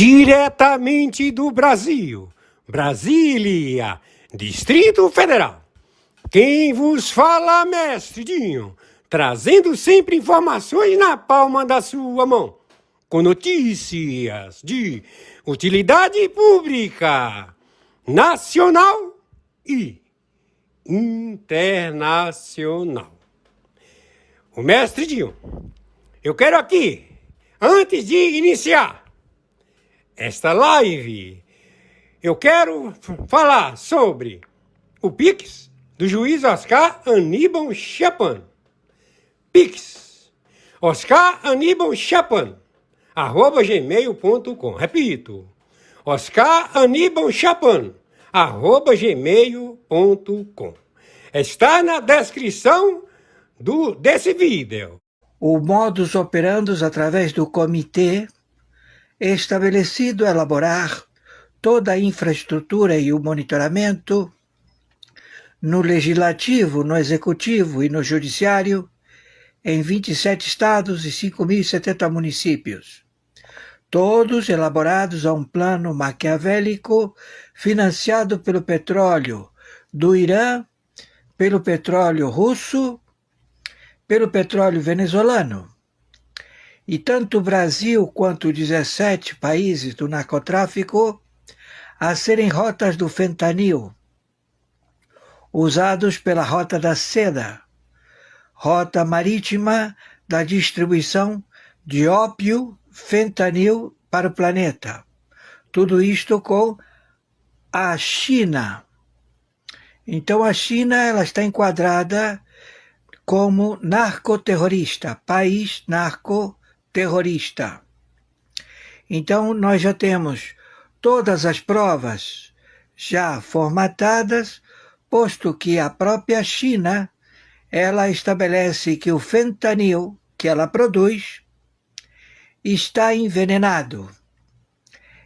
Diretamente do Brasil, Brasília, Distrito Federal. Quem vos fala, mestre Dinho, trazendo sempre informações na palma da sua mão, com notícias de utilidade pública, nacional e internacional. O mestre Dinho, eu quero aqui, antes de iniciar esta live, eu quero falar sobre o Pix do juiz Oscar Aníbal Chapan. Pix, Oscar Aníbal Chapan, @gmail.com. Repito, Oscar Aníbal Chapan, @gmail.com. Está na descrição desse vídeo. O modus operandi através do comitê estabelecido elaborar toda a infraestrutura e o monitoramento no legislativo, no executivo e no judiciário em 27 estados e 5.070 municípios, todos elaborados a um plano maquiavélico financiado pelo petróleo do Irã, pelo petróleo russo, pelo petróleo venezuelano. E tanto o Brasil quanto 17 países do narcotráfico a serem rotas do fentanil, usados pela Rota da Seda, rota marítima da distribuição de ópio, fentanil para o planeta. Tudo isto com a China. Então a China ela está enquadrada como narcoterrorista, país narcoterrorista. Então nós já temos todas as provas já formatadas, posto que a própria China ela estabelece que o fentanil que ela produz está envenenado.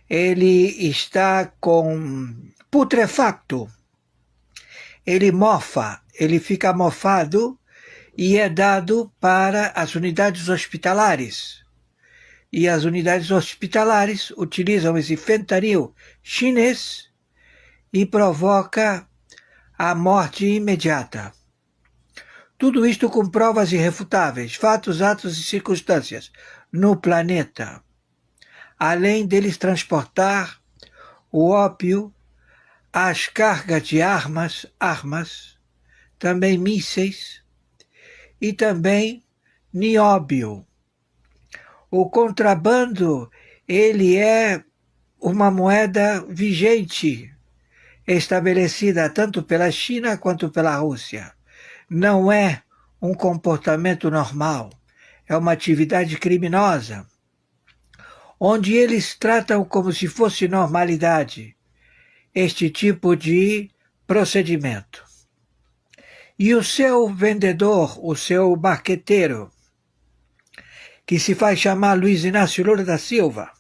Ele está putrefacto. Ele mofa, ele fica mofado e é dado para as unidades hospitalares. E as unidades hospitalares utilizam esse fentanil chinês e provoca a morte imediata. Tudo isto com provas irrefutáveis, fatos, atos e circunstâncias no planeta. Além deles transportar o ópio, as cargas de armas, também mísseis e também nióbio. O contrabando, ele é uma moeda vigente, estabelecida tanto pela China quanto pela Rússia. Não é um comportamento normal, é uma atividade criminosa, onde eles tratam como se fosse normalidade este tipo de procedimento. E o seu vendedor, o seu marqueteiro, que se faz chamar Luiz Inácio Lula da Silva,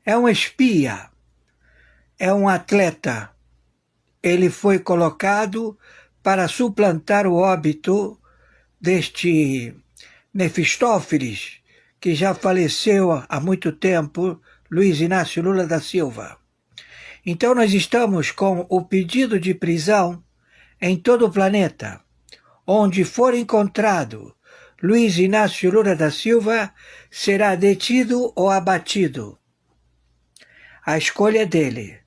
é um espia, é um atleta. Ele foi colocado para suplantar o óbito deste Mefistófeles, que já faleceu há muito tempo, Luiz Inácio Lula da Silva. Então nós estamos com o pedido de prisão em todo o planeta. Onde for encontrado Luiz Inácio Lula da Silva, será detido ou abatido. A escolha é dele.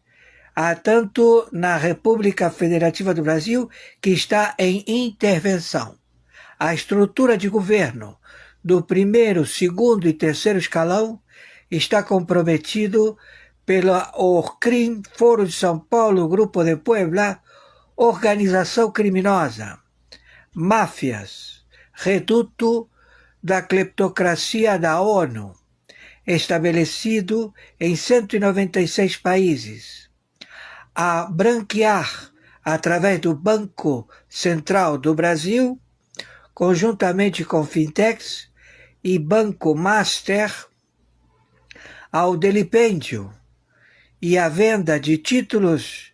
Há tanto na República Federativa do Brasil, que está em intervenção. A estrutura de governo do primeiro, segundo e terceiro escalão está comprometido pelo ORCRIM, Foro de São Paulo, Grupo de Puebla, organização criminosa, máfias, reduto da cleptocracia da ONU, estabelecido em 196 países, a branquear através do Banco Central do Brasil, conjuntamente com fintechs e Banco Master, ao delipêndio e à venda de títulos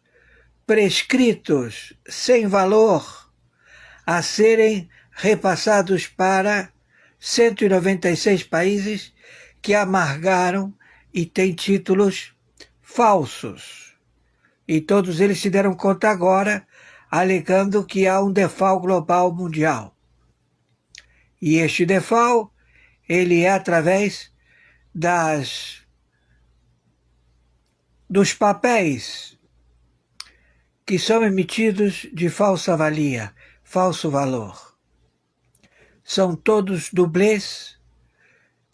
prescritos sem valor a serem repassados para 196 países que amargaram e tem títulos falsos. E todos eles se deram conta agora, alegando que há um default global mundial. E este default, ele é através dos papéis que são emitidos de falsa valia, falso valor. São todos dublês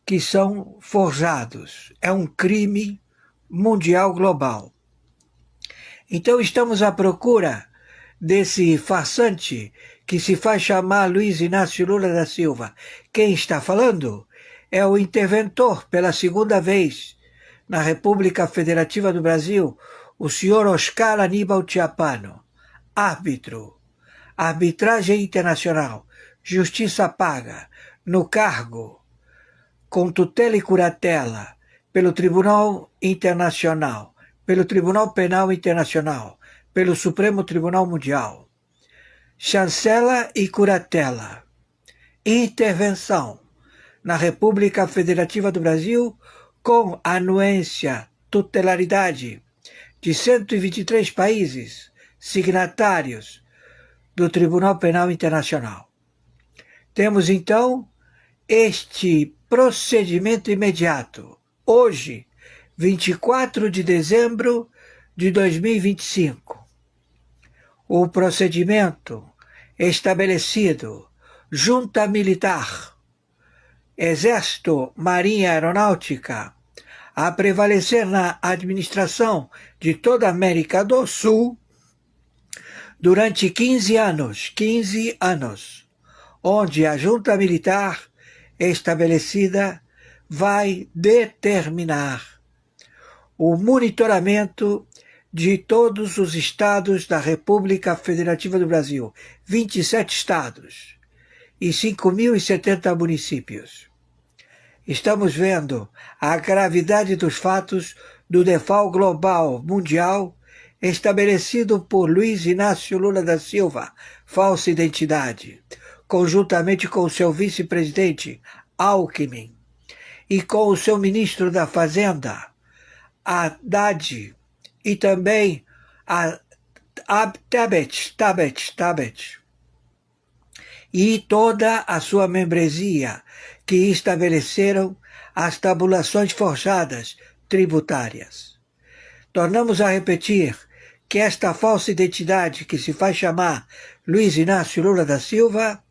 que são forjados. É um crime mundial global. Então estamos à procura desse farsante que se faz chamar Luiz Inácio Lula da Silva. Quem está falando é o interventor pela segunda vez na República Federativa do Brasil, o senhor Oscar Aníbal Chiappano, árbitro, arbitragem internacional, justiça paga, no cargo, com tutela e curatela, pelo Tribunal Internacional, pelo Tribunal Penal Internacional, pelo Supremo Tribunal Mundial. Chancela e curatela. Intervenção na República Federativa do Brasil com anuência, tutelaridade de 123 países signatários do Tribunal Penal Internacional. Temos, então, este procedimento imediato, hoje, 24 de dezembro de 2025. O procedimento estabelecido, Junta Militar, Exército, Marinha Aeronáutica, a prevalecer na administração de toda a América do Sul durante 15 anos, onde a Junta Militar estabelecida vai determinar o monitoramento de todos os estados da República Federativa do Brasil, 27 estados e 5.070 municípios. Estamos vendo a gravidade dos fatos do default global mundial estabelecido por Luiz Inácio Lula da Silva, falsa identidade, conjuntamente com o seu vice-presidente Alckmin e com o seu ministro da Fazenda, Haddad, e também a Tebet, e toda a sua membresia, que estabeleceram as tabulações forjadas tributárias. Tornamos a repetir que esta falsa identidade, que se faz chamar Luiz Inácio Lula da Silva,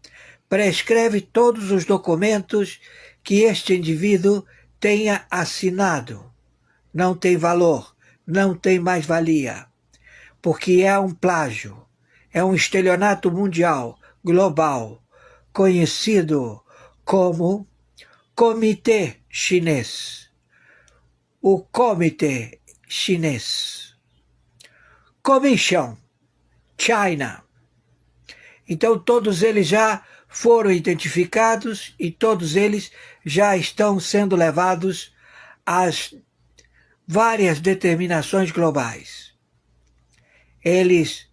prescreve todos os documentos que este indivíduo tenha assinado. Não tem valor, não tem mais-valia, porque é um plágio, é um estelionato mundial, global, conhecido como Comitê Chinês. O Comitê Chinês. Commission China. Então todos eles já foram identificados e todos eles já estão sendo levados às várias determinações globais. Eles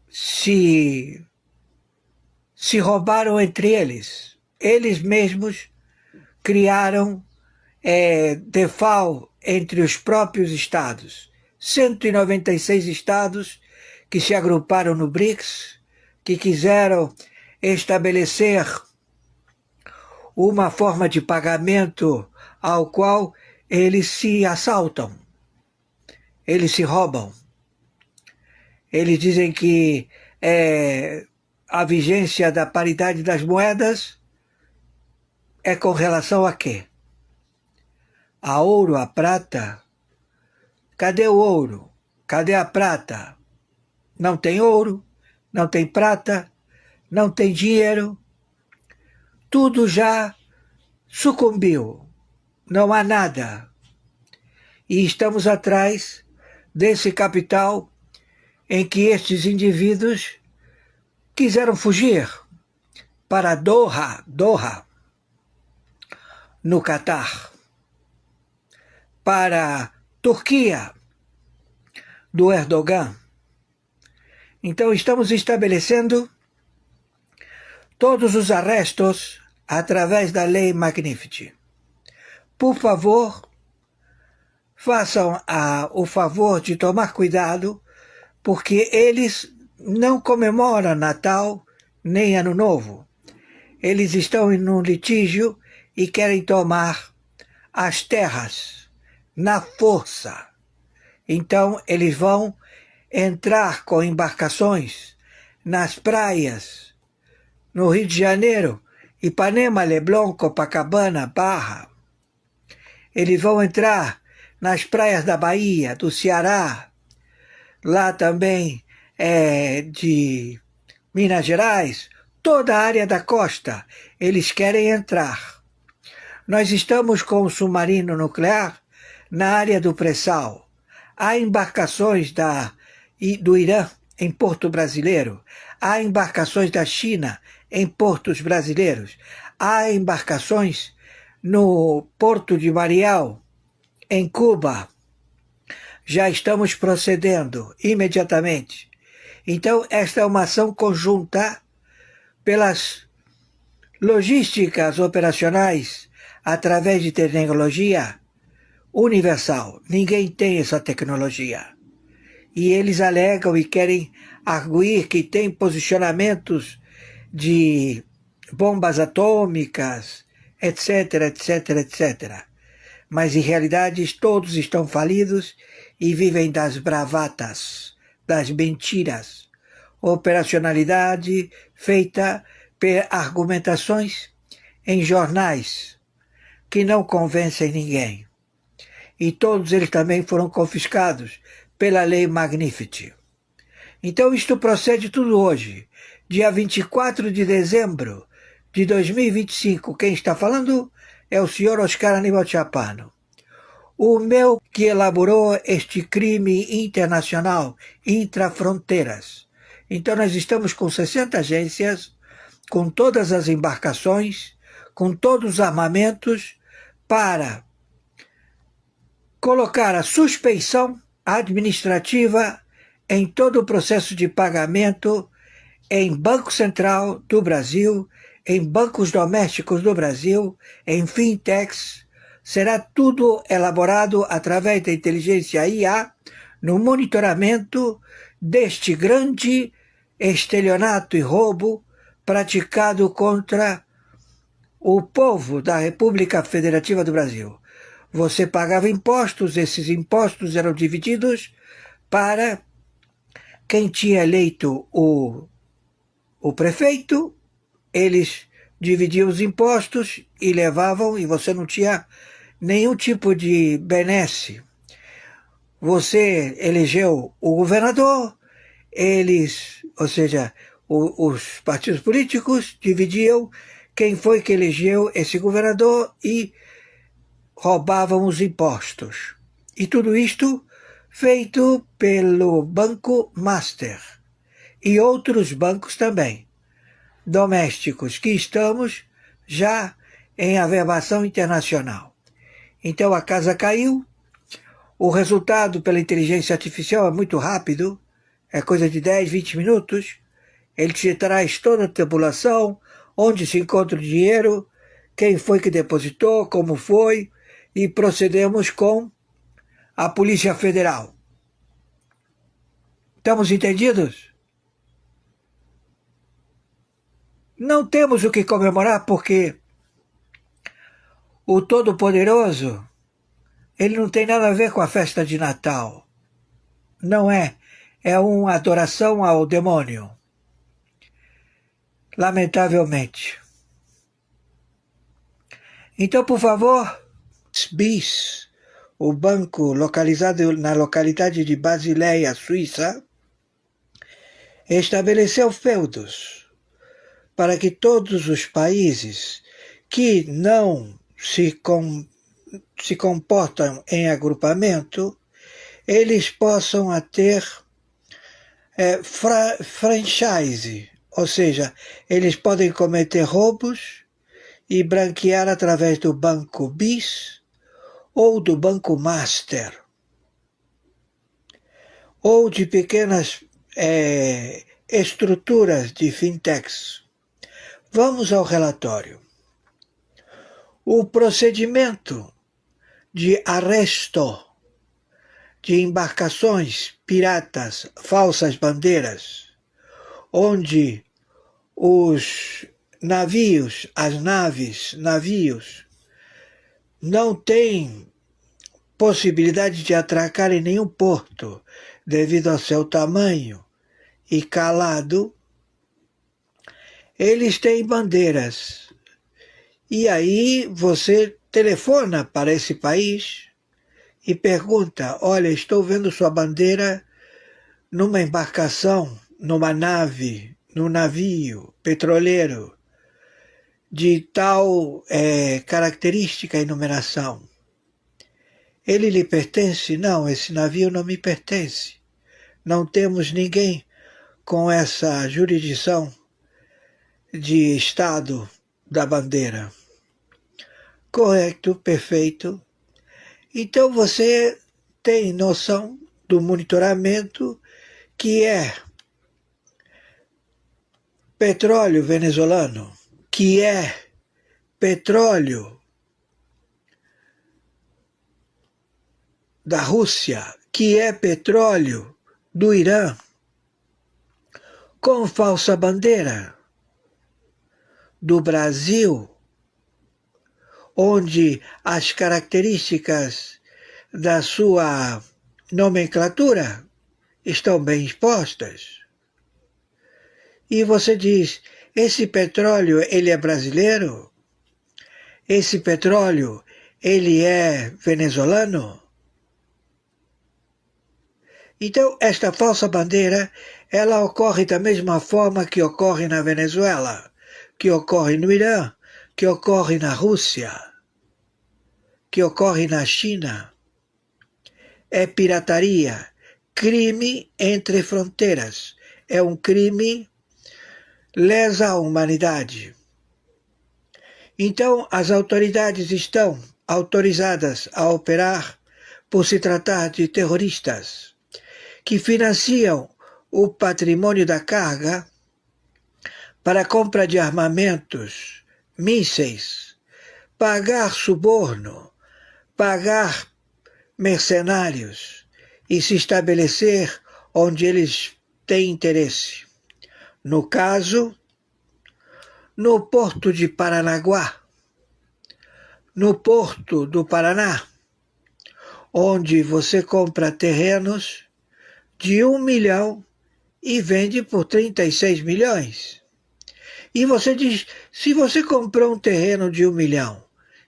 se roubaram entre eles. Eles mesmos criaram default entre os próprios estados. 196 estados que se agruparam no BRICS, que quiseram estabelecer uma forma de pagamento ao qual eles se assaltam, eles se roubam. Eles dizem que a vigência da paridade das moedas é com relação a quê? A ouro, a prata? Cadê o ouro? Cadê a prata? Não tem ouro, não tem prata, não tem dinheiro. Tudo já sucumbiu. Não há nada. E estamos atrás desse capital em que estes indivíduos quiseram fugir para Doha, no Catar, para Turquia, do Erdogan. Então estamos estabelecendo todos os arrestos através da Lei Magnifici. por favor, façam o favor de tomar cuidado, porque eles não comemoram Natal nem Ano Novo. Eles estão em um litígio e querem tomar as terras na força. Então, eles vão entrar com embarcações nas praias, no Rio de Janeiro, Ipanema, Leblon, Copacabana, Barra. Eles vão entrar nas praias da Bahia, do Ceará, lá também de Minas Gerais, toda a área da costa, eles querem entrar. Nós estamos com o submarino nuclear na área do pré-sal. Há embarcações do Irã em porto brasileiro, há embarcações da China em portos brasileiros, há embarcações no porto de Mariel, em Cuba. Já estamos procedendo imediatamente. Então, esta é uma ação conjunta pelas logísticas operacionais através de tecnologia universal. Ninguém tem essa tecnologia. E eles alegam e querem arguir que tem posicionamentos de bombas atômicas, etc, etc, etc. Mas, em realidade, todos estão falidos e vivem das bravatas, das mentiras. Operacionalidade feita por argumentações em jornais que não convencem ninguém. E todos eles também foram confiscados pela lei Magnifici. Então isto procede tudo hoje, dia 24 de dezembro de 2025. Quem está falando é o senhor Oscar Aníbal Chapano. O meu que elaborou este crime internacional, intrafronteiras. Então nós estamos com 60 agências, com todas as embarcações, com todos os armamentos, para colocar a suspeição administrativa em todo o processo de pagamento em Banco Central do Brasil, em bancos domésticos do Brasil, em fintechs. Será tudo elaborado através da inteligência IA no monitoramento deste grande estelionato e roubo praticado contra o povo da República Federativa do Brasil. Você pagava impostos, esses impostos eram divididos para quem tinha eleito o prefeito, eles dividiam os impostos e levavam, e você não tinha nenhum tipo de benesse. Você elegeu o governador, eles, ou seja, os partidos políticos dividiam quem foi que elegeu esse governador e roubavam os impostos. E tudo isto feito pelo Banco Master e outros bancos também, domésticos, que estamos já em averbação internacional. Então a casa caiu, o resultado pela inteligência artificial é muito rápido, é coisa de 10, 20 minutos, ele te traz toda a tribulação, onde se encontra o dinheiro, quem foi que depositou, como foi, e procedemos com a Polícia Federal. Estamos entendidos? Não temos o que comemorar porque o Todo-Poderoso, ele não tem nada a ver com a festa de Natal. Não é. É uma adoração ao demônio. Lamentavelmente. Então, por favor, BIS, o banco localizado na localidade de Basileia, Suíça, estabeleceu feudos para que todos os países que não se comportam em agrupamento, eles possam ter franchise, ou seja, eles podem cometer roubos e branquear através do Banco BIS ou do Banco Master, ou de pequenas estruturas de fintechs. Vamos ao relatório. O procedimento de arresto de embarcações piratas, falsas bandeiras, onde os navios, navios, não têm possibilidade de atracar em nenhum porto devido ao seu tamanho e calado, eles têm bandeiras. E aí você telefona para esse país e pergunta: olha, estou vendo sua bandeira numa embarcação, numa nave, num navio petroleiro de tal característica e numeração. Ele lhe pertence? Não, esse navio não me pertence. Não temos ninguém com essa jurisdição de Estado da bandeira. Correto, perfeito. Então você tem noção do monitoramento que é petróleo venezuelano, que é petróleo da Rússia, que é petróleo do Irã, com falsa bandeira do Brasil, onde as características da sua nomenclatura estão bem expostas. E você diz: esse petróleo, ele é brasileiro? Esse petróleo, ele é venezuelano? Então, esta falsa bandeira, ela ocorre da mesma forma que ocorre na Venezuela, que ocorre no Irã, que ocorre na Rússia, que ocorre na China. É pirataria, crime entre fronteiras. É um crime lesa a humanidade. Então, as autoridades estão autorizadas a operar por se tratar de terroristas que financiam o patrimônio da carga para a compra de armamentos, mísseis, pagar suborno, pagar mercenários e se estabelecer onde eles têm interesse. No caso, no porto de Paranaguá, no porto do Paraná, onde você compra terrenos de 1 milhão e vende por 36 milhões. E você diz: se você comprou um terreno de 1 milhão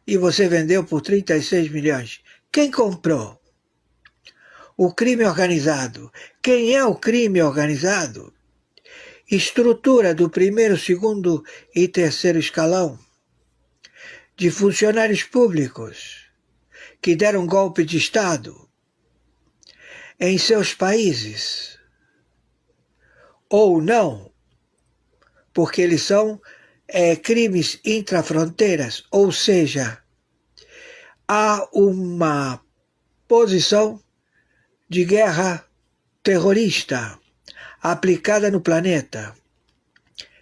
e você vendeu por 36 milhões, quem comprou? O crime organizado. Quem é o crime organizado? Estrutura do primeiro, segundo e terceiro escalão de funcionários públicos que deram golpe de Estado em seus países, ou não, porque eles são crimes intrafronteiras, ou seja, há uma posição de guerra terrorista aplicada no planeta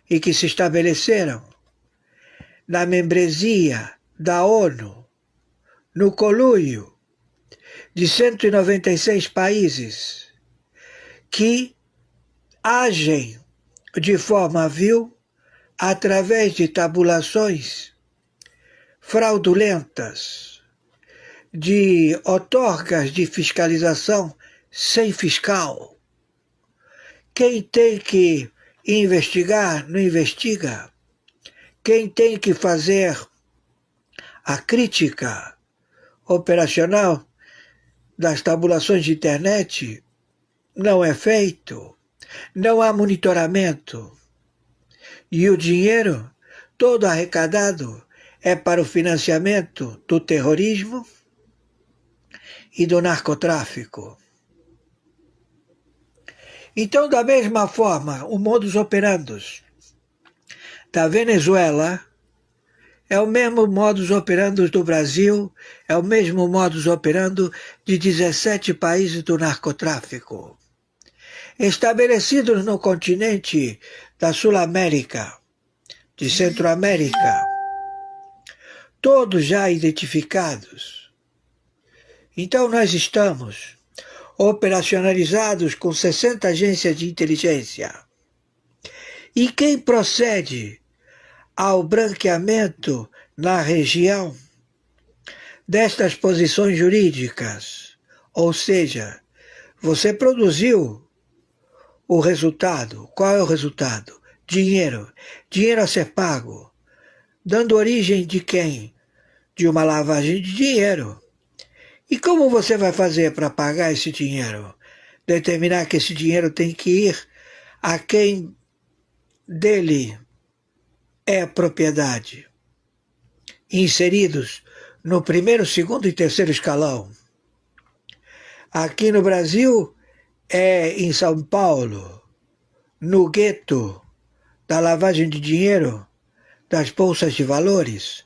e que se estabeleceram na membresia da ONU, no conluio de 196 países que agem de forma vil através de tabulações fraudulentas, de outorgas de fiscalização sem fiscal. Quem tem que investigar, não investiga. Quem tem que fazer a crítica operacional das tabulações de internet não é feito. Não há monitoramento. E o dinheiro todo arrecadado é para o financiamento do terrorismo e do narcotráfico. Então, da mesma forma, o modus operandi da Venezuela é o mesmo modus operandi do Brasil, é o mesmo modus operandi de 17 países do narcotráfico, estabelecidos no continente da Sul-América, de Centro-América, todos já identificados. Então nós estamos operacionalizados com 60 agências de inteligência. E quem procede ao branqueamento na região destas posições jurídicas, ou seja, você produziu o resultado. Qual é o resultado? Dinheiro. Dinheiro a ser pago. Dando origem de quem? De uma lavagem de dinheiro. E como você vai fazer para pagar esse dinheiro? Determinar que esse dinheiro tem que ir a quem dele é propriedade. Inseridos no primeiro, segundo e terceiro escalão. Aqui no Brasil é em São Paulo, no gueto da lavagem de dinheiro, das bolsas de valores,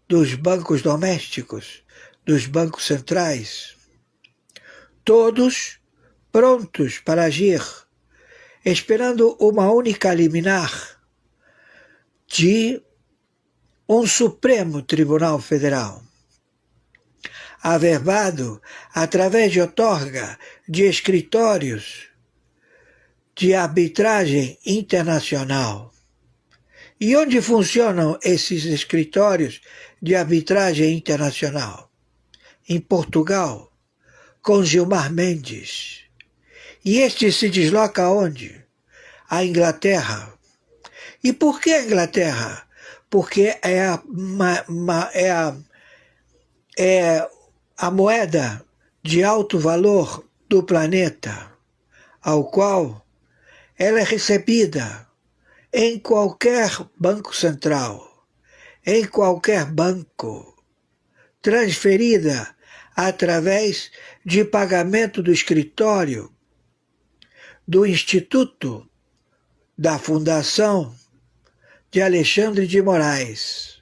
dos bancos domésticos, dos bancos centrais, todos prontos para agir, esperando uma única liminar de um Supremo Tribunal Federal, averbado através de outorga de escritórios de arbitragem internacional. E onde funcionam esses escritórios de arbitragem internacional? Em Portugal, com Gilmar Mendes. E este se desloca aonde? A Inglaterra. E por que a Inglaterra? Porque é a moeda de alto valor do planeta, ao qual ela é recebida em qualquer banco central, em qualquer banco, transferida através de pagamento do escritório, do Instituto, da Fundação de Alexandre de Moraes.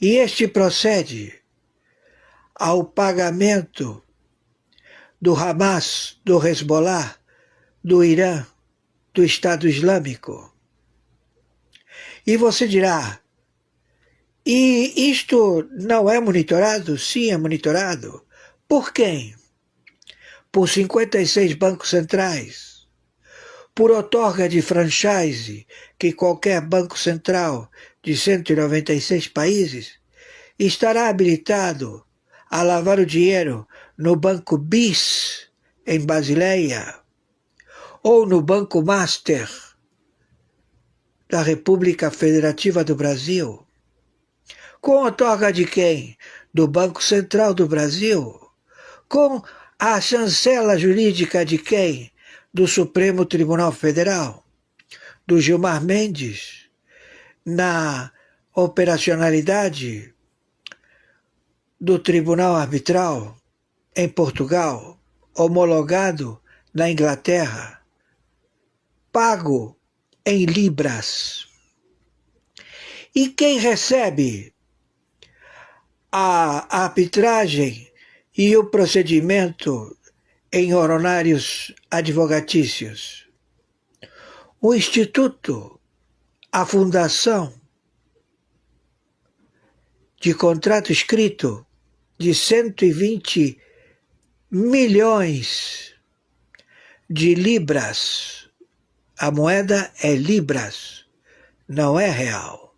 E este procede ao pagamento do Hamas, do Hezbollah, do Irã, do Estado Islâmico. E você dirá, e isto não é monitorado? Sim, é monitorado. Por quem? Por 56 bancos centrais, por outorga de franchise que qualquer banco central de 196 países estará habilitado a lavar o dinheiro no Banco BIS, em Basileia, ou no Banco Master da República Federativa do Brasil. Com outorga de quem? Do Banco Central do Brasil. Com a chancela jurídica de quem? Do Supremo Tribunal Federal, do Gilmar Mendes, na operacionalidade do Tribunal Arbitral em Portugal, homologado na Inglaterra, pago em libras. E quem recebe a arbitragem e o procedimento em honorários advogatícios? O Instituto, a Fundação de contrato escrito de 120 milhões de libras. A moeda é libras, não é real.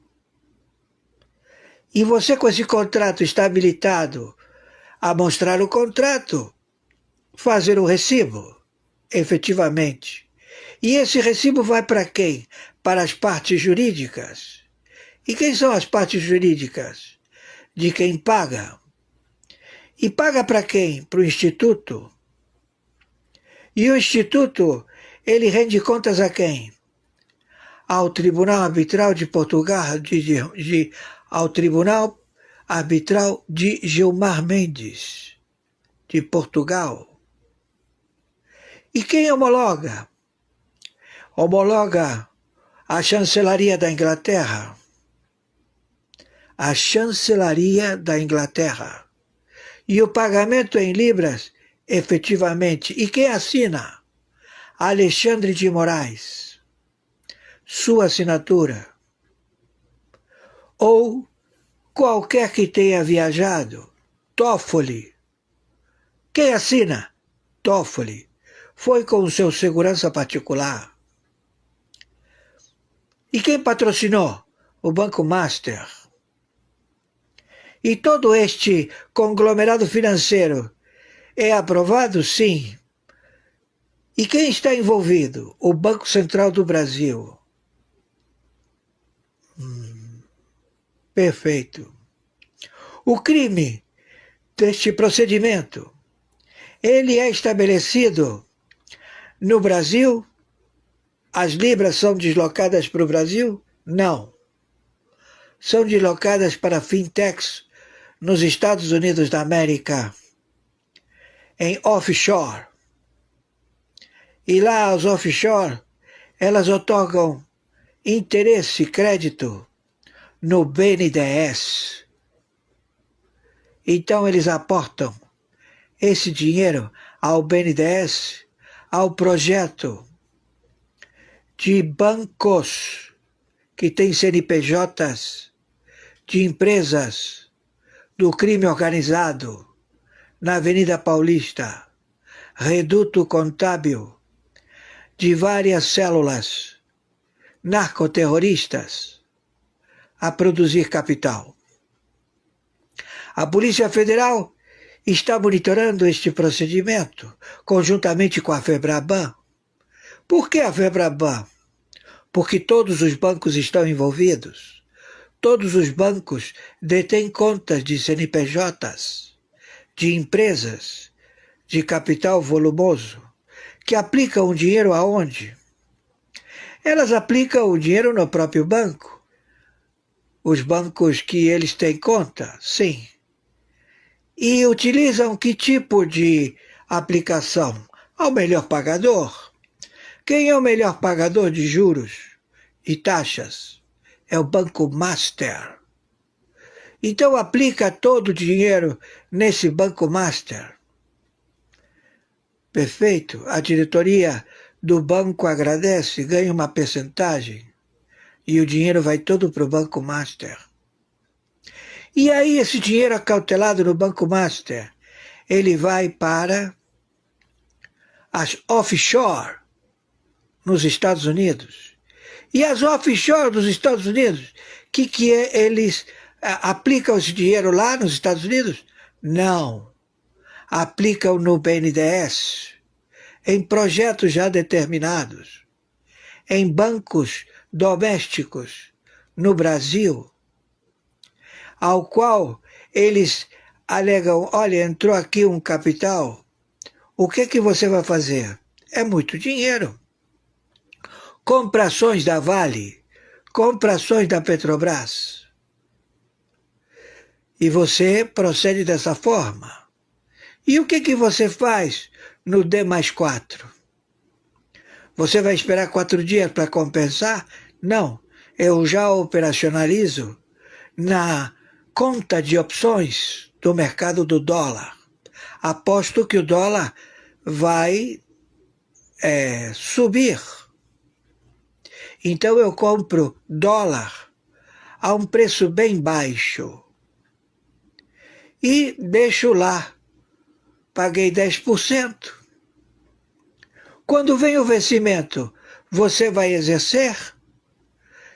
E você, com esse contrato, está habilitado a mostrar o contrato, fazer o recibo, efetivamente. E esse recibo vai para quem? Para as partes jurídicas. E quem são as partes jurídicas? De quem paga. E paga para quem? Para o Instituto. E o Instituto, ele rende contas a quem? Ao Tribunal Arbitral de Portugal, ao Tribunal Arbitral de Gilmar Mendes, de Portugal. E quem homologa? Homologa a Chancelaria da Inglaterra. A Chancelaria da Inglaterra. E o pagamento em libras, efetivamente. E quem assina? Alexandre de Moraes. Sua assinatura. Ou qualquer que tenha viajado, Toffoli, Quem assina? Toffoli. Foi com o seu segurança particular. E quem patrocinou? O Banco Master. E todo este conglomerado financeiro é aprovado? Sim. E quem está envolvido? O Banco Central do Brasil. Perfeito. O crime deste procedimento, ele é estabelecido no Brasil? As libras são deslocadas para o Brasil? Não. São deslocadas para fintechs nos Estados Unidos da América, em offshore. E lá, as offshore, elas otorgam interesse e crédito no BNDES. Então, eles aportam esse dinheiro ao BNDES, ao projeto de bancos que tem CNPJs de empresas do crime organizado na Avenida Paulista, reduto contábil de várias células narcoterroristas a produzir capital. A Polícia Federal está monitorando este procedimento conjuntamente com a FEBRABAN. Por que a FEBRABAN? Porque todos os bancos estão envolvidos. Todos os bancos detêm contas de CNPJs, de empresas de capital volumoso, que aplicam o dinheiro aonde? Elas aplicam o dinheiro no próprio banco. Os bancos que eles têm conta, sim. E utilizam que tipo de aplicação? Ao melhor pagador. Quem é o melhor pagador de juros e taxas? É o Banco Master. Então aplica todo o dinheiro nesse Banco Master. Perfeito. A diretoria do banco agradece, ganha uma percentagem e o dinheiro vai todo para o Banco Master. E aí esse dinheiro acautelado no Banco Master, ele vai para as offshore nos Estados Unidos. E as offshore dos Estados Unidos, que é? Eles aplicam esse dinheiro lá nos Estados Unidos? Não. Aplicam no BNDES, em projetos já determinados, em bancos domésticos no Brasil, ao qual eles alegam, olha, entrou aqui um capital, o que você vai fazer? É muito dinheiro. Compra ações da Vale, compra ações da Petrobras. E você procede dessa forma. E o que você faz no D+4? Você vai esperar 4 dias para compensar? Não, eu já operacionalizo na conta de opções do mercado do dólar. Aposto que o dólar vai subir. Então eu compro dólar a um preço bem baixo e deixo lá. Paguei 10%. Quando vem o vencimento, você vai exercer?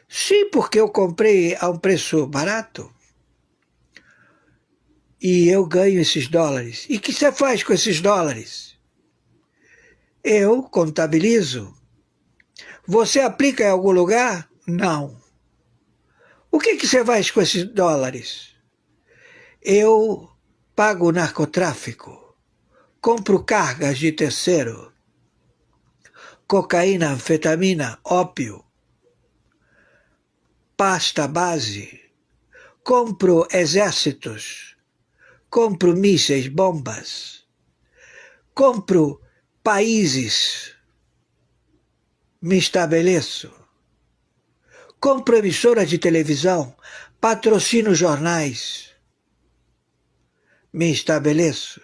Sim, porque eu comprei a um preço barato. E eu ganho esses dólares. E o que você faz com esses dólares? Eu contabilizo. Você aplica em algum lugar? Não. O que você faz com esses dólares? Eu pago o narcotráfico. Compro cargas de terceiro, cocaína, anfetamina, ópio, pasta base, compro exércitos, compro mísseis, bombas, compro países, me estabeleço, compro emissoras de televisão, patrocino jornais, me estabeleço.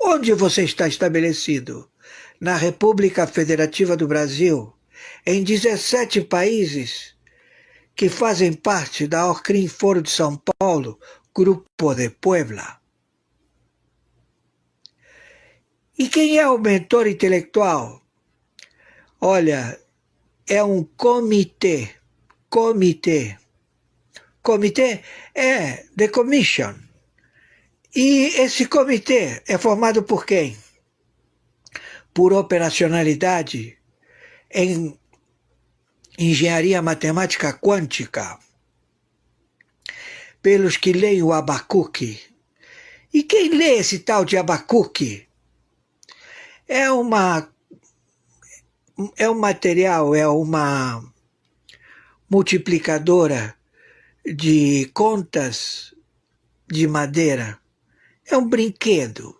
Onde você está estabelecido? Na República Federativa do Brasil, em 17 países que fazem parte da Orcrim Foro de São Paulo, Grupo de Puebla. E quem é o mentor intelectual? Olha, é um comitê. Comitê é The Commission. E esse comitê é formado por quem? Por operacionalidade em engenharia matemática quântica, pelos que leem o Abacuque. E quem lê esse tal de Abacuque? É um material, é uma multiplicadora de contas de madeira. É um brinquedo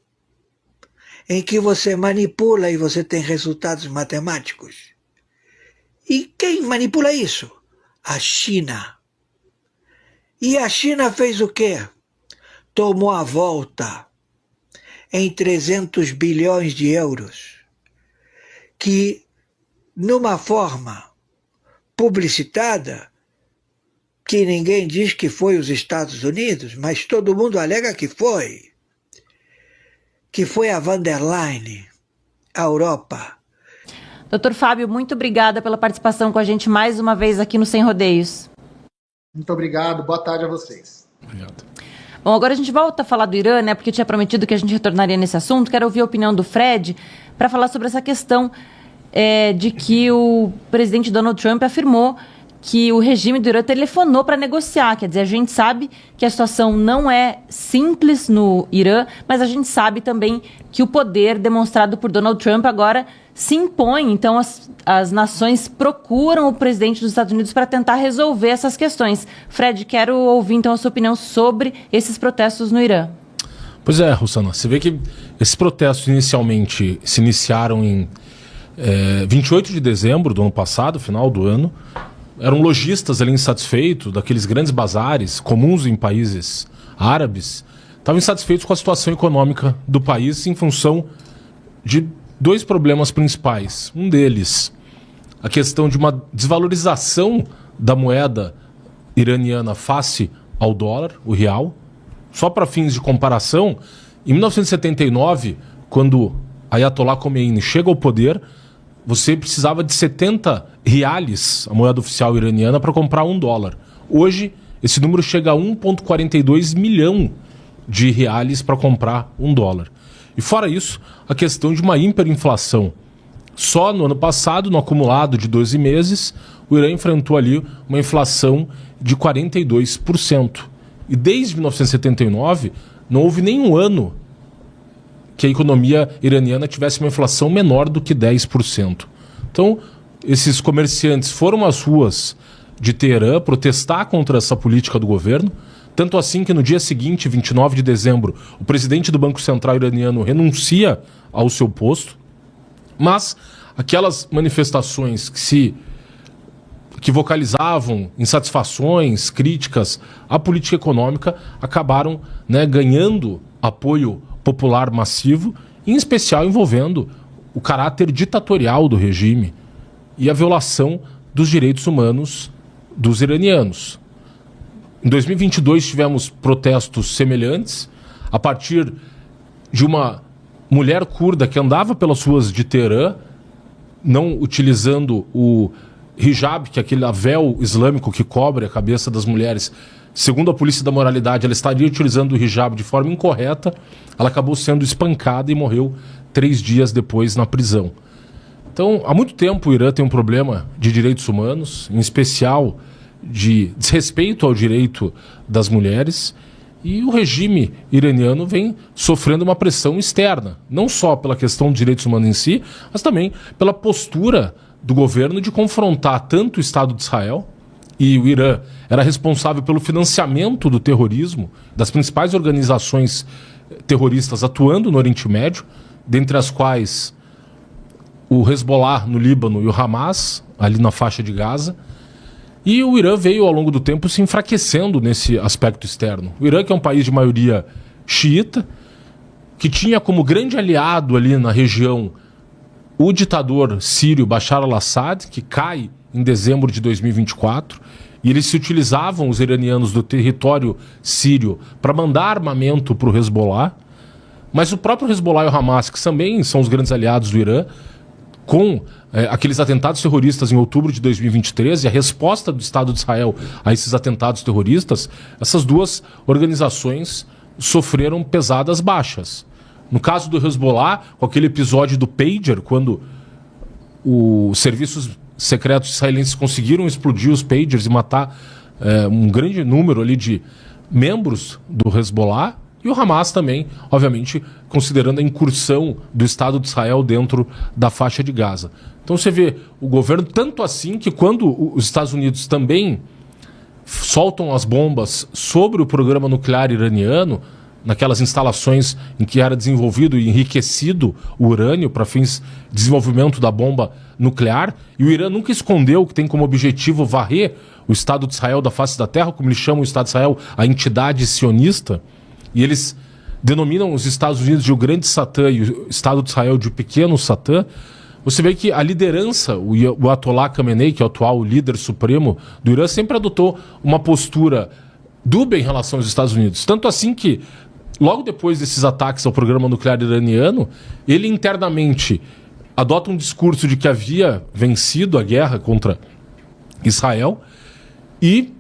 em que você manipula e você tem resultados matemáticos. E quem manipula isso? A China. E a China fez o quê? Tomou a volta em 300 bilhões de euros, que, numa forma publicitada, que ninguém diz que foi os Estados Unidos, mas todo mundo alega que foi a van der Leyen, a Europa. Doutor Fábio, muito obrigada pela participação com a gente mais uma vez aqui no Sem Rodeios. Muito obrigado, boa tarde a vocês. Obrigado. Bom, agora a gente volta a falar do Irã, né? Porque eu tinha prometido que a gente retornaria nesse assunto. Quero ouvir a opinião do Fred para falar sobre essa questão de que o presidente Donald Trump afirmou que o regime do Irã telefonou para negociar. Quer dizer, a gente sabe que a situação não é simples no Irã, mas a gente sabe também que o poder demonstrado por Donald Trump agora se impõe. Então, as nações procuram o presidente dos Estados Unidos para tentar resolver essas questões. Fred, quero ouvir então a sua opinião sobre esses protestos no Irã. Pois é, Rosana, você vê que esses protestos inicialmente se iniciaram em 28 de dezembro do ano passado, final do ano. Eram lojistas ali insatisfeitos daqueles grandes bazares comuns em países árabes, estavam insatisfeitos com a situação econômica do país em função de dois problemas principais. Um deles, a questão de uma desvalorização da moeda iraniana face ao dólar, o real. Só para fins de comparação, em 1979, quando Ayatollah Khomeini chega ao poder, você precisava de 70 reais, a moeda oficial iraniana, para comprar $1. Hoje, esse número chega a 1,42 milhão de reais para comprar $1. E fora isso, a questão de uma hiperinflação. Só no ano passado, no acumulado de 12 meses, o Irã enfrentou ali uma inflação de 42%. E desde 1979, não houve nenhum ano que a economia iraniana tivesse uma inflação menor do que 10%. Então, esses comerciantes foram às ruas de Teherã protestar contra essa política do governo, tanto assim que no dia seguinte, 29 de dezembro, o presidente do Banco Central iraniano renuncia ao seu posto, mas aquelas manifestações que vocalizavam insatisfações, críticas à política econômica, acabaram, ganhando apoio popular massivo, em especial envolvendo o caráter ditatorial do regime e a violação dos direitos humanos dos iranianos. Em 2022 tivemos protestos semelhantes, a partir de uma mulher curda que andava pelas ruas de Teherã, não utilizando o hijab, que é aquele véu islâmico que cobre a cabeça das mulheres. Segundo a polícia da moralidade, ela estaria utilizando o hijab de forma incorreta. Ela acabou sendo espancada e morreu 3 dias depois na prisão. Então, há muito tempo o Irã tem um problema de direitos humanos, em especial de desrespeito ao direito das mulheres, e o regime iraniano vem sofrendo uma pressão externa, não só pela questão dos direitos humanos em si, mas também pela postura do governo de confrontar tanto o Estado de Israel, e o Irã era responsável pelo financiamento do terrorismo, das principais organizações terroristas atuando no Oriente Médio, dentre as quais o Hezbollah no Líbano e o Hamas, ali na faixa de Gaza. E o Irã veio, ao longo do tempo, se enfraquecendo nesse aspecto externo. O Irã, que é um país de maioria xiita, que tinha como grande aliado ali na região o ditador sírio Bashar al-Assad, que cai em dezembro de 2024, e eles se utilizavam, os iranianos, do território sírio para mandar armamento para o Hezbollah. Mas o próprio Hezbollah e o Hamas, que também são os grandes aliados do Irã, com aqueles atentados terroristas em outubro de 2023 e a resposta do Estado de Israel a esses atentados terroristas, essas duas organizações sofreram pesadas baixas. No caso do Hezbollah, com aquele episódio do pager, quando os serviços secretos israelenses conseguiram explodir os pagers e matar um grande número ali de membros do Hezbollah, e o Hamas também, obviamente, considerando a incursão do Estado de Israel dentro da faixa de Gaza. Então você vê o governo tanto assim que quando os Estados Unidos também soltam as bombas sobre o programa nuclear iraniano, naquelas instalações em que era desenvolvido e enriquecido o urânio para fins de desenvolvimento da bomba nuclear, e o Irã nunca escondeu que tem como objetivo varrer o Estado de Israel da face da terra, como eles chamam o Estado de Israel, a entidade sionista, e eles denominam os Estados Unidos de o grande Satã e o Estado de Israel de o pequeno Satã. Você vê que a liderança, o Ayatollah Khamenei, que é o atual líder supremo do Irã, sempre adotou uma postura dúbia em relação aos Estados Unidos. Tanto assim que, logo depois desses ataques ao programa nuclear iraniano, ele internamente adota um discurso de que havia vencido a guerra contra Israel e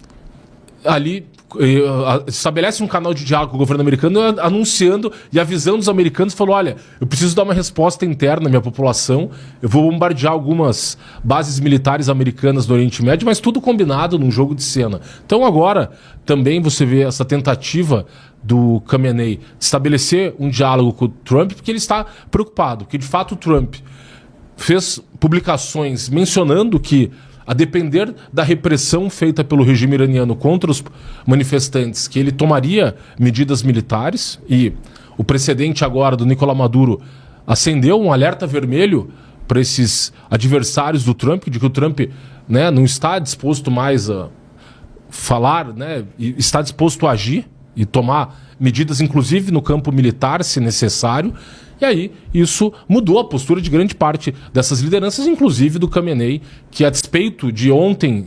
ali estabelece um canal de diálogo com o governo americano, anunciando e avisando os americanos, falou, olha, eu preciso dar uma resposta interna à minha população, eu vou bombardear algumas bases militares americanas do Oriente Médio, mas tudo combinado num jogo de cena. Então agora também você vê essa tentativa do Khamenei de estabelecer um diálogo com o Trump, porque ele está preocupado, porque de fato o Trump fez publicações mencionando que, a depender da repressão feita pelo regime iraniano contra os manifestantes, que ele tomaria medidas militares, e o precedente agora do Nicolás Maduro acendeu um alerta vermelho para esses adversários do Trump, de que o Trump, né, não está disposto mais a falar, né, e está disposto a agir e tomar medidas, inclusive no campo militar, se necessário. E aí, isso mudou a postura de grande parte dessas lideranças, inclusive do Khamenei, que a despeito de ontem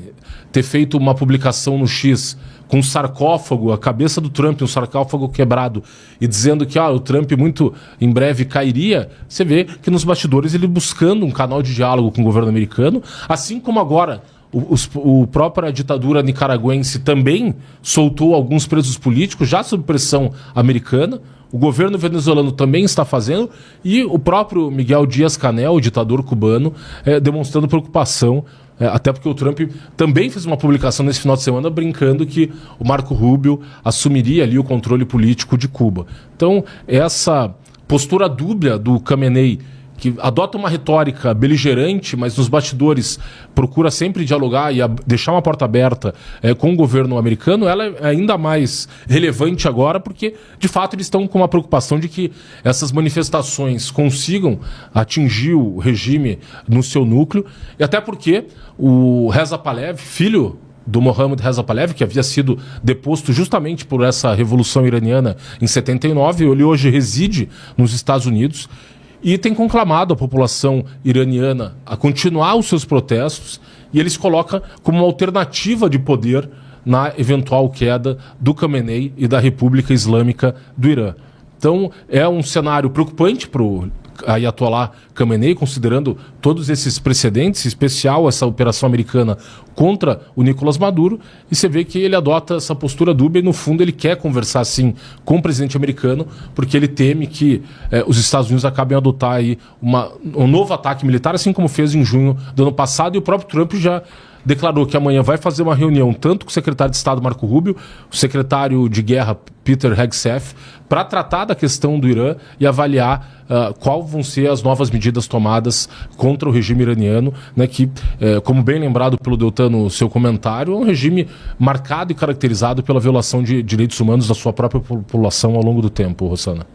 ter feito uma publicação no X com um sarcófago, a cabeça do Trump, um sarcófago quebrado, e dizendo que o Trump muito em breve cairia, você vê que nos bastidores ele buscando um canal de diálogo com o governo americano, assim como agora o própria ditadura nicaragüense também soltou alguns presos políticos, já sob pressão americana. O governo venezuelano também está fazendo, e o próprio Miguel Díaz-Canel, o ditador cubano, demonstrando preocupação, até porque o Trump também fez uma publicação nesse final de semana brincando que o Marco Rubio assumiria ali o controle político de Cuba. Então, essa postura dúbia do Khamenei, que adota uma retórica beligerante, mas nos bastidores procura sempre dialogar e deixar uma porta aberta com o governo americano, ela é ainda mais relevante agora, porque, de fato, eles estão com uma preocupação de que essas manifestações consigam atingir o regime no seu núcleo, e até porque o Reza Pahlavi, filho do Mohammad Reza Pahlavi, que havia sido deposto justamente por essa revolução iraniana em 79, ele hoje reside nos Estados Unidos, e tem conclamado a população iraniana a continuar os seus protestos, e eles colocam como uma alternativa de poder na eventual queda do Khamenei e da República Islâmica do Irã. Então é um cenário preocupante para o Ayatollah Khamenei, considerando todos esses precedentes, em especial essa operação americana contra o Nicolás Maduro, e você vê que ele adota essa postura dúbia e, no fundo, ele quer conversar, sim, com o presidente americano, porque ele teme que os Estados Unidos acabem a adotar aí um novo ataque militar, assim como fez em junho do ano passado, e o próprio Trump já declarou que amanhã vai fazer uma reunião tanto com o secretário de Estado Marco Rubio, o secretário de Guerra Peter Hegseth, para tratar da questão do Irã e avaliar qual vão ser as novas medidas tomadas contra o regime iraniano, né, que, como bem lembrado pelo Deltan no seu comentário, é um regime marcado e caracterizado pela violação de direitos humanos da sua própria população ao longo do tempo, Rossana.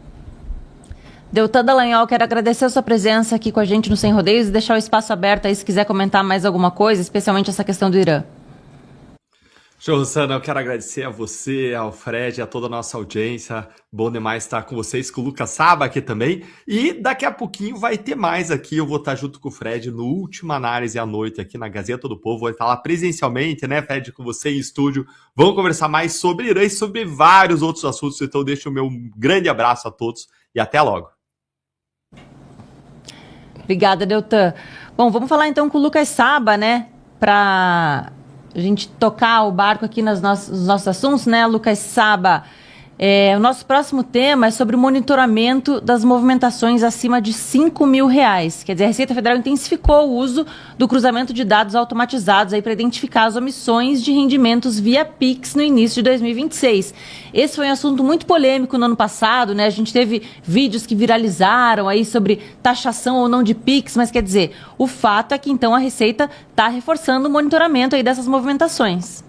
Deltan Dallagnol, quero agradecer a sua presença aqui com a gente no Sem Rodeios e deixar o espaço aberto aí se quiser comentar mais alguma coisa, especialmente essa questão do Irã. Show, Rossana, eu quero agradecer a você, ao Fred, a toda a nossa audiência. Bom demais estar com vocês, com o Lucas Saba aqui também. E daqui a pouquinho vai ter mais aqui. Eu vou estar junto com o Fred no Última Análise à noite aqui na Gazeta do Povo. Vou estar lá presencialmente, né, Fred, com você em estúdio. Vamos conversar mais sobre Irã e sobre vários outros assuntos. Então deixo o meu grande abraço a todos e até logo. Obrigada, Deltan. Bom, vamos falar então com o Lucas Saba, né? Para a gente tocar o barco aqui nos nossos assuntos, né, Lucas Saba? O nosso próximo tema é sobre o monitoramento das movimentações acima de R$5 mil. Quer dizer, a Receita Federal intensificou o uso do cruzamento de dados automatizados para identificar as omissões de rendimentos via Pix no início de 2026. Esse foi um assunto muito polêmico no ano passado, né? A gente teve vídeos que viralizaram aí sobre taxação ou não de Pix, mas quer dizer, o fato é que então a Receita está reforçando o monitoramento aí dessas movimentações.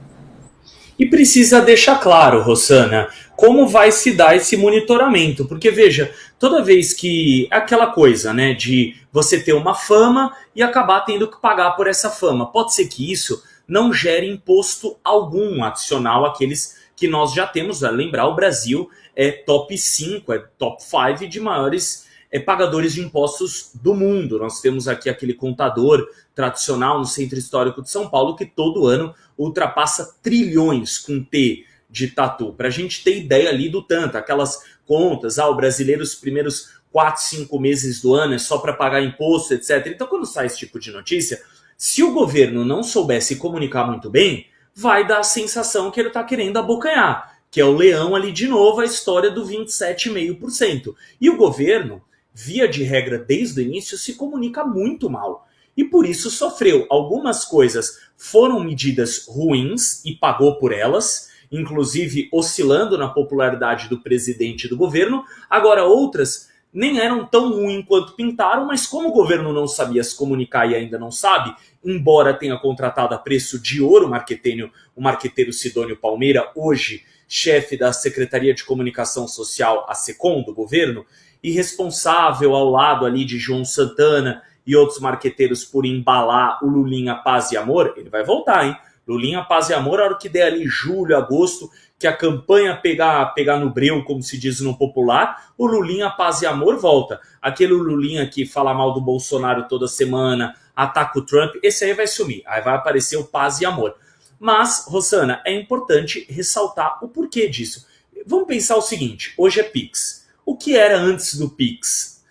E precisa deixar claro, Rossana, como vai se dar esse monitoramento. Porque, veja, toda vez que aquela coisa, né, de você ter uma fama e acabar tendo que pagar por essa fama, pode ser que isso não gere imposto algum adicional àqueles que nós já temos. Lembrar, o Brasil é top 5, é top 5 de maiores pagadores de impostos do mundo. Nós temos aqui aquele contador tradicional no Centro Histórico de São Paulo que todo ano ultrapassa trilhões com T de tatu. Para a gente ter ideia ali do tanto, aquelas contas, o brasileiro os primeiros 4, 5 meses do ano é só para pagar imposto, etc. Então quando sai esse tipo de notícia, se o governo não soubesse comunicar muito bem, vai dar a sensação que ele está querendo abocanhar, que é o leão ali de novo, a história do 27,5%. E o governo, via de regra desde o início, se comunica muito mal. E por isso sofreu. Algumas coisas foram medidas ruins e pagou por elas, inclusive oscilando na popularidade do presidente e do governo. Agora outras nem eram tão ruins quanto pintaram, mas como o governo não sabia se comunicar e ainda não sabe, embora tenha contratado a preço de ouro o marqueteiro Sidônio Palmeira, hoje chefe da Secretaria de Comunicação Social, a SECOM, do governo, e responsável ao lado ali de João Santana e outros marqueteiros por embalar o Lulinha Paz e Amor, ele vai voltar, hein? Lulinha Paz e Amor, a hora que der ali julho, agosto, que a campanha pegar no breu, como se diz no popular, o Lulinha Paz e Amor volta. Aquele Lulinha que fala mal do Bolsonaro toda semana, ataca o Trump, esse aí vai sumir. Aí vai aparecer o Paz e Amor. Mas, Rossana, é importante ressaltar o porquê disso. Vamos pensar o seguinte, hoje é Pix. O que era antes do Pix?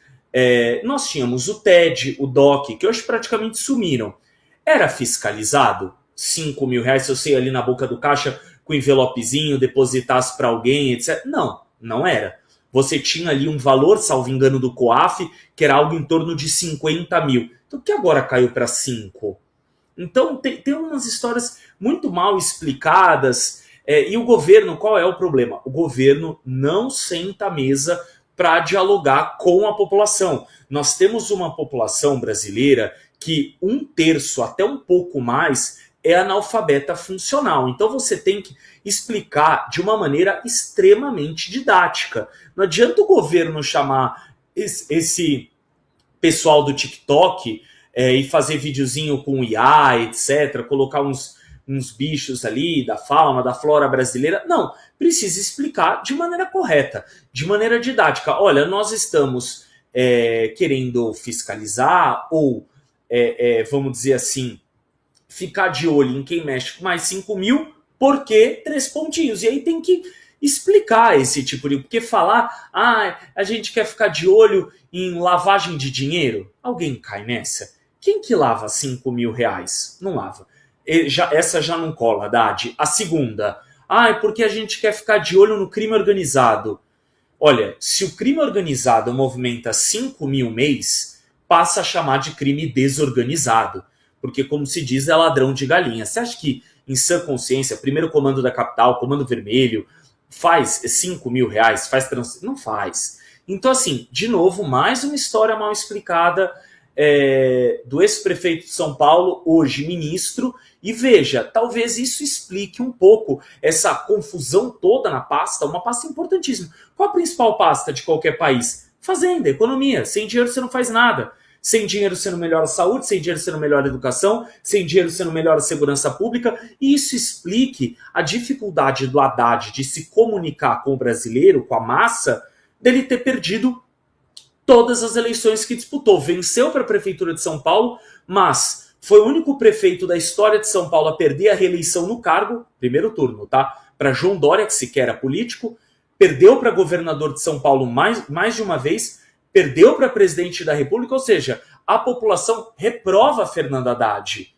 Nós tínhamos o TED, o DOC, que hoje praticamente sumiram. Era fiscalizado? R$5 mil, se eu sei ali na boca do caixa com envelopezinho, depositasse para alguém, etc. Não, não era. Você tinha ali um valor, salvo engano, do COAF, que era algo em torno de 50 mil. Então, o que agora caiu para 5? Então, tem umas histórias muito mal explicadas. E o governo, qual é o problema? O governo não senta à mesa para dialogar com a população. Nós temos uma população brasileira que 1/3, até um pouco mais, é analfabeta funcional. Então você tem que explicar de uma maneira extremamente didática. Não adianta o governo chamar esse pessoal do TikTok e fazer videozinho com IA, etc., colocar uns bichos ali da fauna, da flora brasileira. Não, precisa explicar de maneira correta, de maneira didática. Olha, nós estamos querendo fiscalizar ou, vamos dizer assim, ficar de olho em quem mexe com mais 5 mil, porque 3 pontinhos. E aí tem que explicar esse tipo de... Porque falar, a gente quer ficar de olho em lavagem de dinheiro, alguém cai nessa? Quem que lava 5 mil reais? Não lava. Essa já não cola, Haddad. A segunda, é porque a gente quer ficar de olho no crime organizado. Olha, se o crime organizado movimenta 5 mil mês, passa a chamar de crime desorganizado. Porque, como se diz, é ladrão de galinha. Você acha que, em sã consciência, primeiro comando da capital, comando vermelho, faz 5 mil reais? Não faz. Então, assim, de novo, mais uma história mal explicada do ex-prefeito de São Paulo, hoje ministro. E veja, talvez isso explique um pouco essa confusão toda na pasta, uma pasta importantíssima. Qual a principal pasta de qualquer país? Fazenda, economia. Sem dinheiro você não faz nada. Sem dinheiro você não melhora a saúde, sem dinheiro você não melhora a educação, sem dinheiro você não melhora a segurança pública. E isso explique a dificuldade do Haddad de se comunicar com o brasileiro, com a massa, dele ter perdido todas as eleições que disputou. Venceu para a Prefeitura de São Paulo, mas foi o único prefeito da história de São Paulo a perder a reeleição no cargo, primeiro turno, tá? Para João Dória, que sequer era político, perdeu para governador de São Paulo mais de uma vez, perdeu para presidente da República, ou seja, a população reprova Fernando Haddad.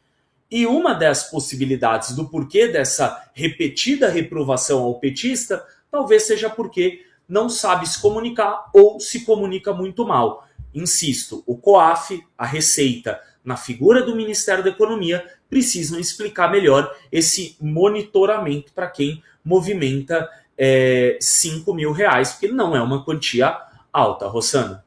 E uma das possibilidades do porquê dessa repetida reprovação ao petista, talvez seja porque não sabe se comunicar ou se comunica muito mal. Insisto, o COAF, a Receita, na figura do Ministério da Economia, precisam explicar melhor esse monitoramento para quem movimenta R$5.000, porque não é uma quantia alta, Rossana.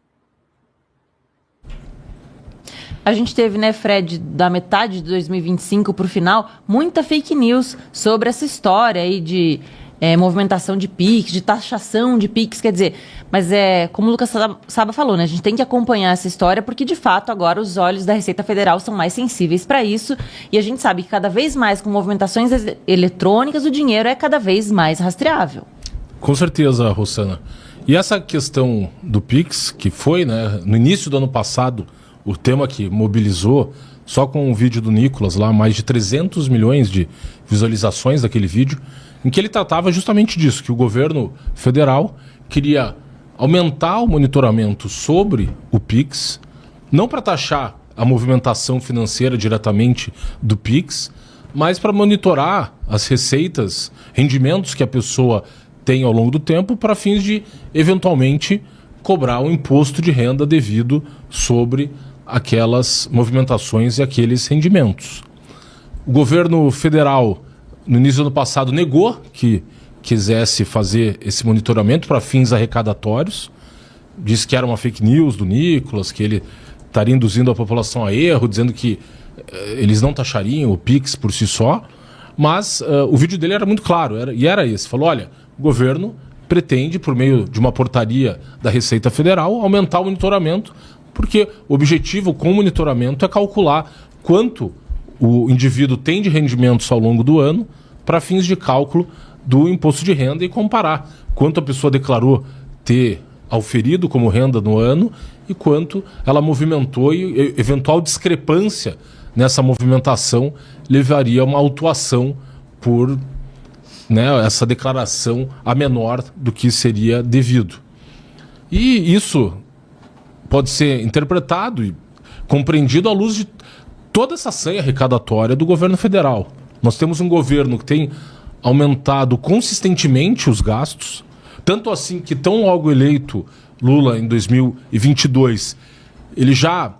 A gente teve, né, Fred, da metade de 2025 para o final, muita fake news sobre essa história aí de movimentação de PIX, de taxação de PIX, quer dizer, mas como o Lucas Saba falou, né, a gente tem que acompanhar essa história porque, de fato, agora os olhos da Receita Federal são mais sensíveis para isso e a gente sabe que cada vez mais com movimentações eletrônicas o dinheiro é cada vez mais rastreável. Com certeza, Rossana. E essa questão do PIX, que foi, né, no início do ano passado, o tema que mobilizou, só com o vídeo do Nicolas lá, mais de 300 milhões de visualizações daquele vídeo, em que ele tratava justamente disso, que o governo federal queria aumentar o monitoramento sobre o PIX, não para taxar a movimentação financeira diretamente do PIX, mas para monitorar as receitas, rendimentos que a pessoa tem ao longo do tempo para fins de, eventualmente, cobrar um imposto de renda devido sobre aquelas movimentações e aqueles rendimentos. O governo federal, no início do ano passado, negou que quisesse fazer esse monitoramento para fins arrecadatórios, disse que era uma fake news do Nicolas, que ele estaria induzindo a população a erro, dizendo que eles não taxariam o PIX por si só, mas o vídeo dele era muito claro, era esse, falou, olha, o governo pretende, por meio de uma portaria da Receita Federal, aumentar o monitoramento, porque o objetivo com o monitoramento é calcular quanto o indivíduo tem de rendimentos ao longo do ano para fins de cálculo do imposto de renda e comparar quanto a pessoa declarou ter auferido como renda no ano e quanto ela movimentou, e eventual discrepância nessa movimentação levaria a uma autuação por, né, essa declaração a menor do que seria devido. E isso pode ser interpretado e compreendido à luz de toda essa sanha arrecadatória do governo federal. Nós temos um governo que tem aumentado consistentemente os gastos, tanto assim que, tão logo eleito Lula em 2022, ele já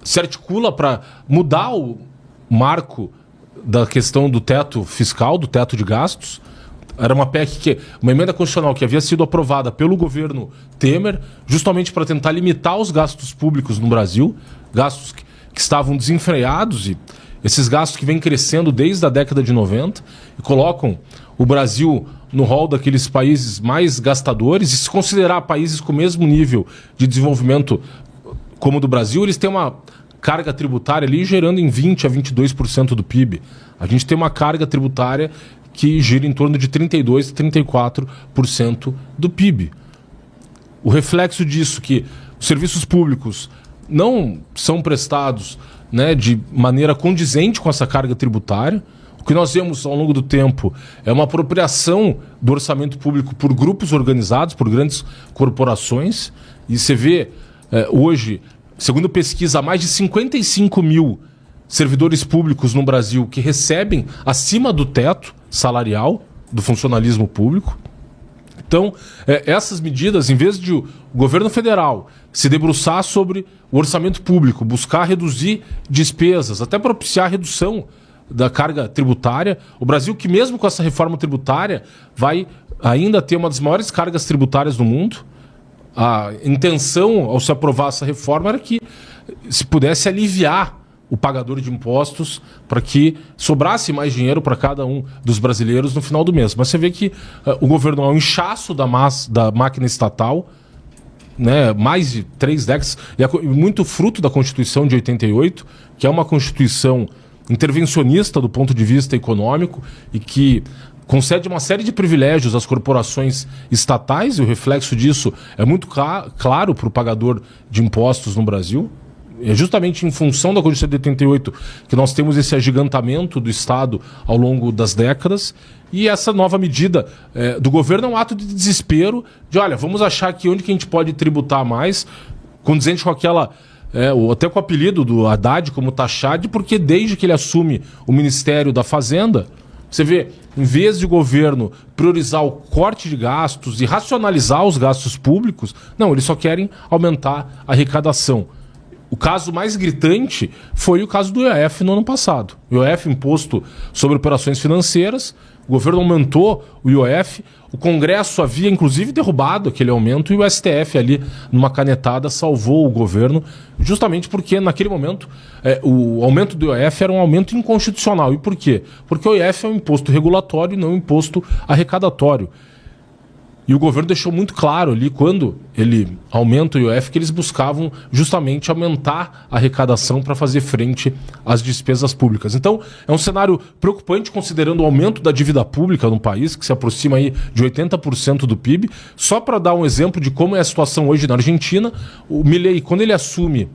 se articula para mudar o marco da questão do teto fiscal, do teto de gastos. Era uma PEC, uma emenda constitucional que havia sido aprovada pelo governo Temer, justamente para tentar limitar os gastos públicos no Brasil, gastos que estavam desenfreados, e esses gastos que vêm crescendo desde a década de 90 e colocam o Brasil no rol daqueles países mais gastadores. E se considerar países com o mesmo nível de desenvolvimento como o do Brasil, eles têm uma carga tributária ali gerando em 20% a 22% do PIB. A gente tem uma carga tributária que gira em torno de 32% a 34% do PIB. O reflexo disso que os serviços públicos não são prestados, né, de maneira condizente com essa carga tributária. O que nós vemos ao longo do tempo é uma apropriação do orçamento público por grupos organizados, por grandes corporações. E você vê hoje, segundo pesquisa, há mais de 55 mil servidores públicos no Brasil que recebem acima do teto salarial do funcionalismo público. Então, essas medidas, em vez de o governo federal se debruçar sobre o orçamento público, buscar reduzir despesas, até propiciar a redução da carga tributária, o Brasil, que mesmo com essa reforma tributária, vai ainda ter uma das maiores cargas tributárias do mundo. A intenção, ao se aprovar essa reforma, era que se pudesse aliviar o pagador de impostos para que sobrasse mais dinheiro para cada um dos brasileiros no final do mês. Mas você vê que o governo é um inchaço da máquina estatal, né, mais de 3 décadas, e é muito fruto da Constituição de 88, que é uma Constituição intervencionista do ponto de vista econômico e que concede uma série de privilégios às corporações estatais, e o reflexo disso é muito claro para o pagador de impostos no Brasil. é justamente em função da Constituição de 88 que nós temos esse agigantamento do Estado ao longo das décadas, e essa nova medida do governo é um ato de desespero, de olha, vamos achar aqui onde que a gente pode tributar mais, condizente com aquela... até com o apelido do Haddad como Taxade, porque desde que ele assume o Ministério da Fazenda, você vê, em vez de o governo priorizar o corte de gastos e racionalizar os gastos públicos, não, eles só querem aumentar a arrecadação. O caso mais gritante foi o caso do IOF no ano passado. O IOF, Imposto sobre Operações Financeiras, o governo aumentou o IOF, o Congresso havia inclusive derrubado aquele aumento e o STF ali, numa canetada, salvou o governo, justamente porque naquele momento o aumento do IOF era um aumento inconstitucional. E por quê? Porque o IOF é um imposto regulatório e não um imposto arrecadatório. E o governo deixou muito claro ali, quando ele aumenta o IOF, que eles buscavam justamente aumentar a arrecadação para fazer frente às despesas públicas. Então, é um cenário preocupante, considerando o aumento da dívida pública no país, que se aproxima aí de 80% do PIB. Só para dar um exemplo de como é a situação hoje na Argentina, o Milei, quando ele assume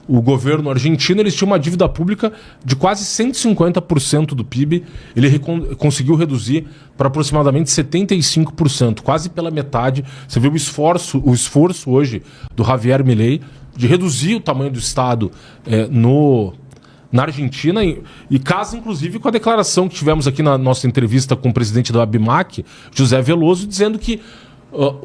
o governo argentino, eles tinham uma dívida pública de quase 150% do PIB. Ele conseguiu reduzir para aproximadamente 75%, quase pela metade. Você vê o esforço hoje do Javier Milei de reduzir o tamanho do Estado na Argentina, e casa inclusive com a declaração que tivemos aqui na nossa entrevista com o presidente da ABMAC, José Veloso, dizendo que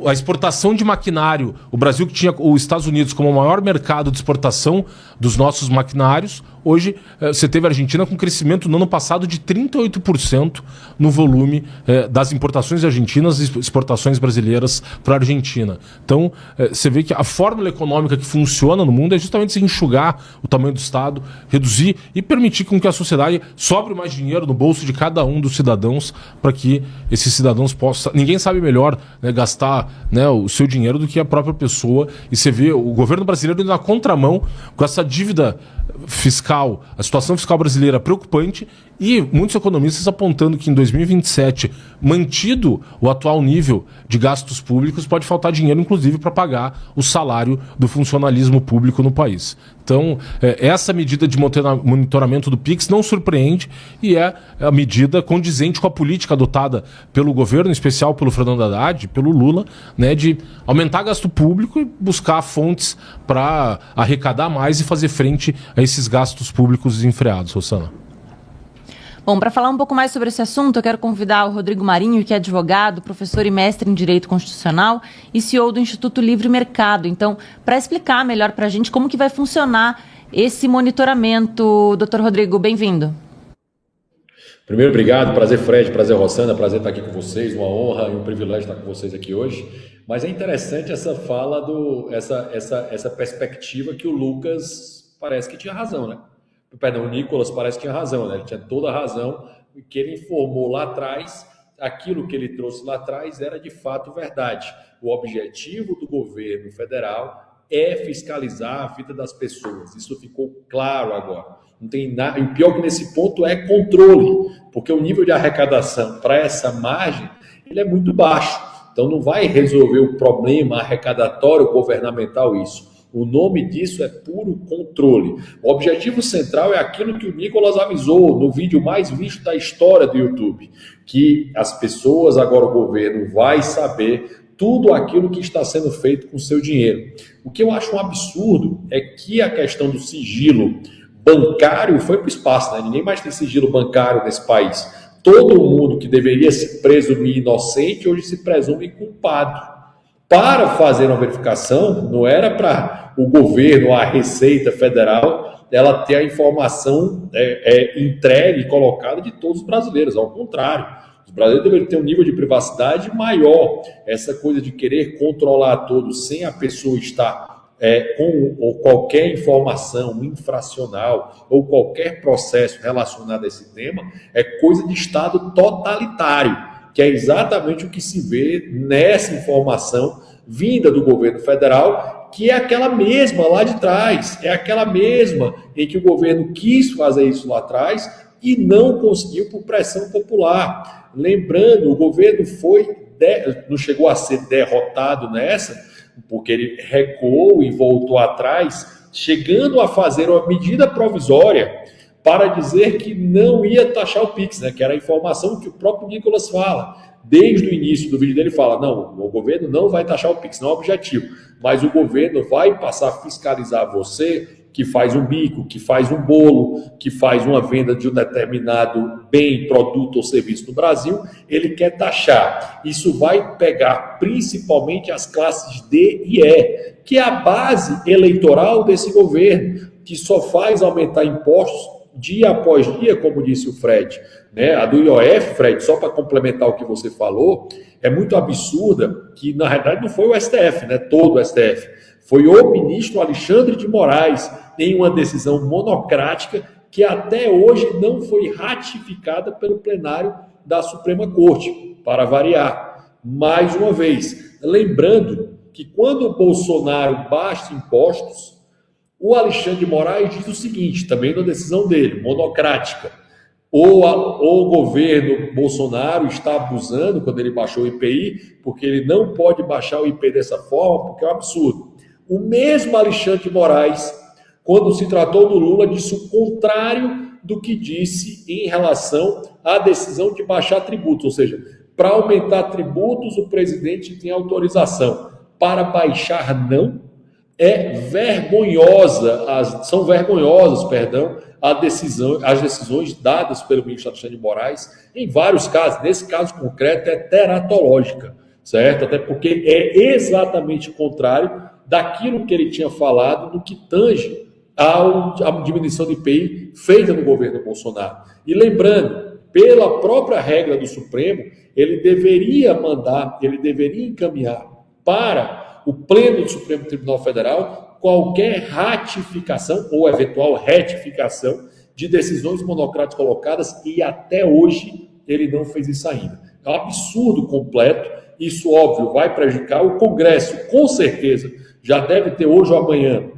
a exportação de maquinário, o Brasil, que tinha os Estados Unidos como o maior mercado de exportação dos nossos maquinários, hoje você teve a Argentina com crescimento no ano passado de 38% no volume das importações argentinas e exportações brasileiras para a Argentina. Então, você vê que a fórmula econômica que funciona no mundo é justamente se enxugar o tamanho do Estado, reduzir e permitir com que a sociedade sobre mais dinheiro no bolso de cada um dos cidadãos, para que esses cidadãos possam... Ninguém sabe melhor, né, gastar, né, o seu dinheiro do que a própria pessoa. E você vê o governo brasileiro indo na contramão com essa dívida fiscal, a situação fiscal brasileira preocupante, e muitos economistas apontando que em 2027, mantido o atual nível de gastos públicos, pode faltar dinheiro inclusive para pagar o salário do funcionalismo público no país. Então, essa medida de monitoramento do PIX não surpreende, e é a medida condizente com a política adotada pelo governo, em especial pelo Fernando Haddad, pelo Lula, né, de aumentar gasto público e buscar fontes para arrecadar mais e fazer frente a esses gastos públicos desenfreados. Rosana. Bom, para falar um pouco mais sobre esse assunto, eu quero convidar o Rodrigo Marinho, que é advogado, professor e mestre em Direito Constitucional e CEO do Instituto Livre Mercado. Então, para explicar melhor para a gente como que vai funcionar esse monitoramento. Doutor Rodrigo, bem-vindo. Primeiro, obrigado. Prazer, Fred. Prazer, Rosana. Prazer estar aqui com vocês. Uma honra e um privilégio estar com vocês aqui hoje. Mas é interessante essa fala, essa perspectiva que o Lucas parece que tinha razão, né? Perdão, o Nicolas parece que tinha razão, né? Ele tinha toda a razão, que ele informou lá atrás, aquilo que ele trouxe lá atrás era de fato verdade. O objetivo do governo federal é fiscalizar a vida das pessoas. Isso ficou claro agora. Não tem nada. E o pior que nesse ponto é controle, porque o nível de arrecadação para essa margem ele é muito baixo. Então não vai resolver o problema arrecadatório governamental isso. O nome disso é puro controle. O objetivo central é aquilo que o Nicolas avisou no vídeo mais visto da história do YouTube, que as pessoas, agora o governo, vai saber tudo aquilo que está sendo feito com o seu dinheiro. O que eu acho um absurdo é que a questão do sigilo bancário foi para o espaço, né? Ninguém mais tem sigilo bancário nesse país. Todo mundo que deveria se presumir inocente hoje se presume culpado. Para fazer uma verificação, não era para o governo, a Receita Federal, ela ter a informação entregue e colocada de todos os brasileiros. Ao contrário, os brasileiros deveriam ter um nível de privacidade maior. Essa coisa de querer controlar todos sem a pessoa estar com qualquer informação infracional ou qualquer processo relacionado a esse tema é coisa de Estado totalitário, que é exatamente o que se vê nessa informação vinda do governo federal, que é aquela mesma lá de trás, é aquela mesma em que o governo quis fazer isso lá atrás e não conseguiu por pressão popular. Lembrando, o governo não chegou a ser derrotado nessa, porque ele recuou e voltou atrás, chegando a fazer uma medida provisória para dizer que não ia taxar o Pix, né? Que era a informação que o próprio Nicolas fala. Desde o início do vídeo dele fala, não, o governo não vai taxar o Pix, não é o objetivo, mas o governo vai passar a fiscalizar você que faz um bico, que faz um bolo, que faz uma venda de um determinado bem, produto ou serviço no Brasil, ele quer taxar. Isso vai pegar principalmente as classes D e E, que é a base eleitoral desse governo, que só faz aumentar impostos dia após dia, como disse o Fred. Né? A do IOF, Fred, só para complementar o que você falou, é muito absurda, que na realidade não foi o STF, né? Todo o STF. Foi o ministro Alexandre de Moraes, em uma decisão monocrática que até hoje não foi ratificada pelo plenário da Suprema Corte, para variar. Mais uma vez, lembrando que quando o Bolsonaro baixa impostos, o Alexandre de Moraes diz o seguinte, também na decisão dele, monocrática, o governo Bolsonaro está abusando quando ele baixou o IPI, porque ele não pode baixar o IPI dessa forma, porque é um absurdo. O mesmo Alexandre de Moraes, quando se tratou do Lula, disse o contrário do que disse em relação à decisão de baixar tributos, ou seja, para aumentar tributos o presidente tem autorização, para baixar não. São vergonhosas, as decisões dadas pelo ministro Alexandre de Moraes em vários casos. Nesse caso concreto é teratológica, certo? Até porque é exatamente o contrário daquilo que ele tinha falado no que tange à diminuição de IPI feita no governo Bolsonaro. E lembrando, pela própria regra do Supremo, ele deveria encaminhar para o Pleno do Supremo Tribunal Federal qualquer ratificação ou eventual retificação de decisões monocráticas colocadas e até hoje ele não fez isso ainda. É um absurdo completo, isso óbvio vai prejudicar o Congresso, com certeza, já deve ter hoje ou amanhã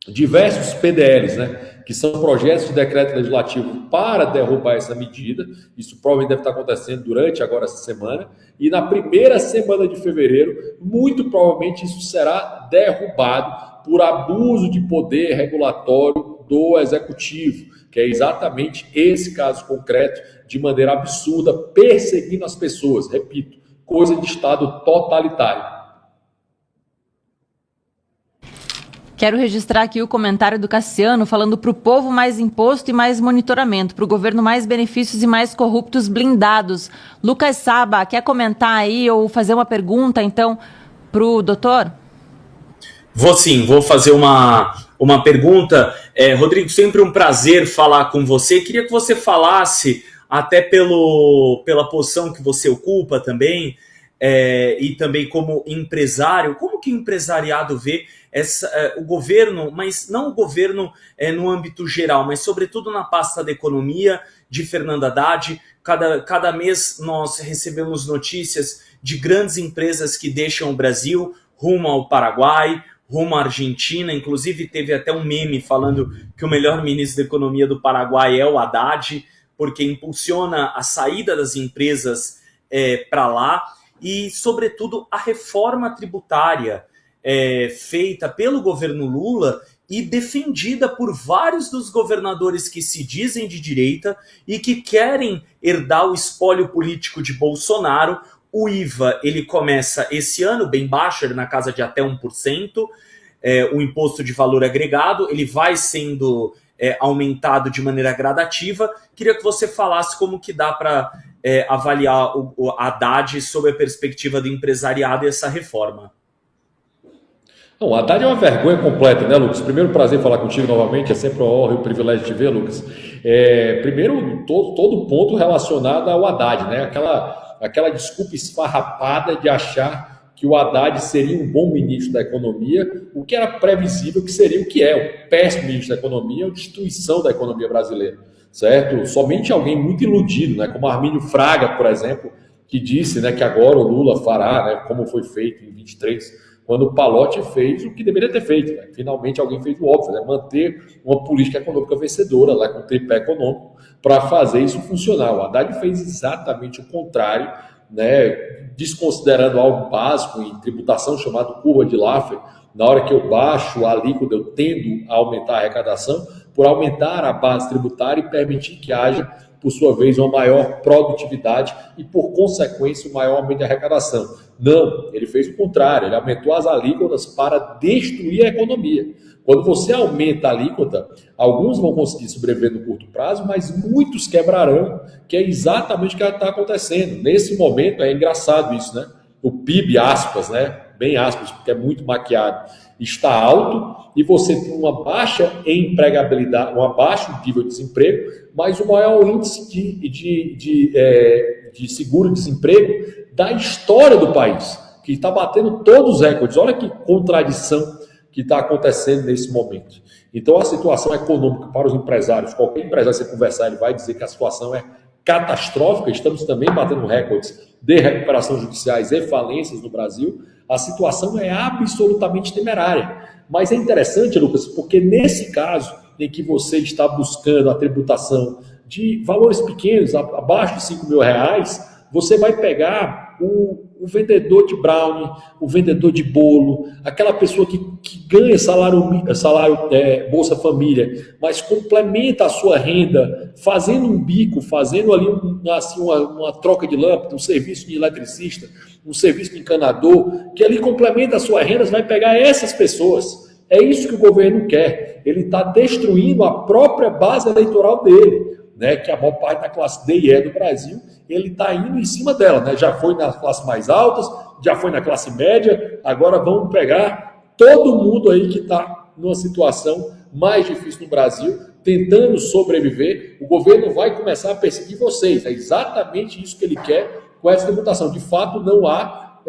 diversos PDLs, né, que são projetos de decreto legislativo para derrubar essa medida. Isso provavelmente deve estar acontecendo durante agora essa semana. E na primeira semana de fevereiro, muito provavelmente isso será derrubado por abuso de poder regulatório do Executivo, que é exatamente esse caso concreto, de maneira absurda, perseguindo as pessoas. Repito, coisa de Estado totalitário. Quero registrar aqui o comentário do Cassiano falando para o povo mais imposto e mais monitoramento, para o governo mais benefícios e mais corruptos blindados. Lucas Saba, quer comentar aí ou fazer uma pergunta, então, para o doutor? Vou sim, vou fazer uma pergunta. Rodrigo, sempre um prazer falar com você. Queria que você falasse, até pela posição que você ocupa também, e também como empresário, como que o empresariado vê o governo, mas não o governo no âmbito geral, mas sobretudo na pasta da economia de Fernando Haddad. Cada mês nós recebemos notícias de grandes empresas que deixam o Brasil rumo ao Paraguai, rumo à Argentina. Inclusive teve até um meme falando que o melhor ministro da economia do Paraguai é o Haddad, porque impulsiona a saída das empresas para lá. E, sobretudo, a reforma tributária feita pelo governo Lula e defendida por vários dos governadores que se dizem de direita e que querem herdar o espólio político de Bolsonaro. O IVA, ele começa esse ano bem baixo, ele na casa de até 1%, o imposto de valor agregado, ele vai sendo aumentado de maneira gradativa. Queria que você falasse como que dá para avaliar o Haddad sob a perspectiva do empresariado e essa reforma. Não, o Haddad é uma vergonha completa, né, Lucas? Primeiro, prazer falar contigo novamente, é sempre uma honra e um privilégio te ver, Lucas. Primeiro, todo ponto relacionado ao Haddad, né? Aquela desculpa esfarrapada de achar que o Haddad seria um bom ministro da economia, o que era previsível que seria o que é, um péssimo ministro da economia, uma destruição da economia brasileira, certo? Somente alguém muito iludido, né, como Armínio Fraga, por exemplo, que disse, né, que agora o Lula fará, né, como foi feito em 23, quando o Palocci fez o que deveria ter feito, né? Finalmente alguém fez o óbvio, né? Manter uma política econômica vencedora, lá com o tripé econômico, para fazer isso funcionar. O Haddad fez exatamente o contrário, né? Desconsiderando algo básico em tributação chamado curva de Laffer, Na hora que eu baixo a alíquota, eu tendo a aumentar a arrecadação, por aumentar a base tributária e permitir que haja, por sua vez, uma maior produtividade e, por consequência, um maior aumento de arrecadação. Não, ele fez o contrário, ele aumentou as alíquotas para destruir a economia. Quando você aumenta a alíquota, alguns vão conseguir sobreviver no curto prazo, mas muitos quebrarão, que é exatamente o que está acontecendo. Nesse momento, é engraçado isso, né? O PIB, aspas, né? Bem aspas, porque é muito maquiado, está alto e você tem uma baixa empregabilidade, um baixo nível de desemprego, mas o maior índice de seguro-desemprego da história do país, que está batendo todos os recordes. Olha que contradição que está acontecendo nesse momento. Então, a situação econômica para os empresários, qualquer empresário que você conversar, ele vai dizer que a situação é catastrófica. Estamos também batendo recordes de recuperação judiciais e falências no Brasil. A situação é absolutamente temerária. Mas é interessante, Lucas, porque nesse caso em que você está buscando a tributação de valores pequenos, abaixo de R$5.000, você vai pegar o vendedor de brownie, o vendedor de bolo, aquela pessoa que ganha salário Bolsa Família, mas complementa a sua renda fazendo um bico, fazendo ali uma troca de lâmpada, um serviço de eletricista, um serviço de encanador, que ali complementa a sua renda, você vai pegar essas pessoas. É isso que o governo quer. Ele está destruindo a própria base eleitoral dele, né, que a maior parte da classe D e E do Brasil, ele está indo em cima dela, né? Já foi nas classes mais altas, já foi na classe média, agora vamos pegar todo mundo aí que está numa situação mais difícil no Brasil, tentando sobreviver. O governo vai começar a perseguir vocês, é exatamente isso que ele quer com essa tributação. De fato, não há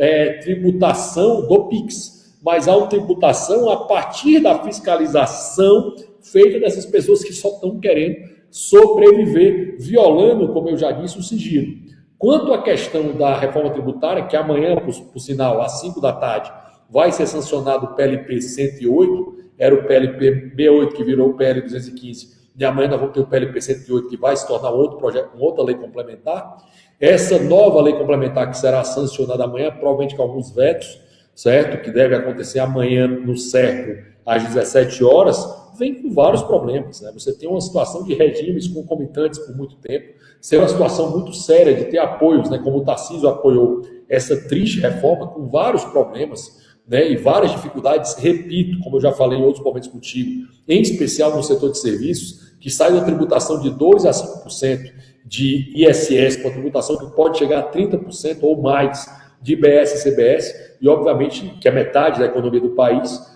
tributação do PIX, mas há uma tributação a partir da fiscalização feita dessas pessoas que só estão querendo sobreviver, violando, como eu já disse, o sigilo. Quanto à questão da reforma tributária, que amanhã, por sinal, às 5 da tarde, vai ser sancionado o PLP 108, era o PLP 68 que virou o PL 215, e amanhã nós vamos ter o PLP 108, que vai se tornar outro projeto, uma outra lei complementar. Essa nova lei complementar que será sancionada amanhã, provavelmente com alguns vetos, certo? Que deve acontecer amanhã no CERCO, às 17 horas, vem com vários problemas, né? Você tem uma situação de regimes concomitantes por muito tempo, ser uma situação muito séria de ter apoios, né? Como o Tarcísio apoiou essa triste reforma, com vários problemas, né? E várias dificuldades, repito, como eu já falei em outros momentos contigo, em especial no setor de serviços, que sai da tributação de 2% a 5% de ISS, com a tributação que pode chegar a 30% ou mais de IBS e CBS, e obviamente que é metade da economia do país.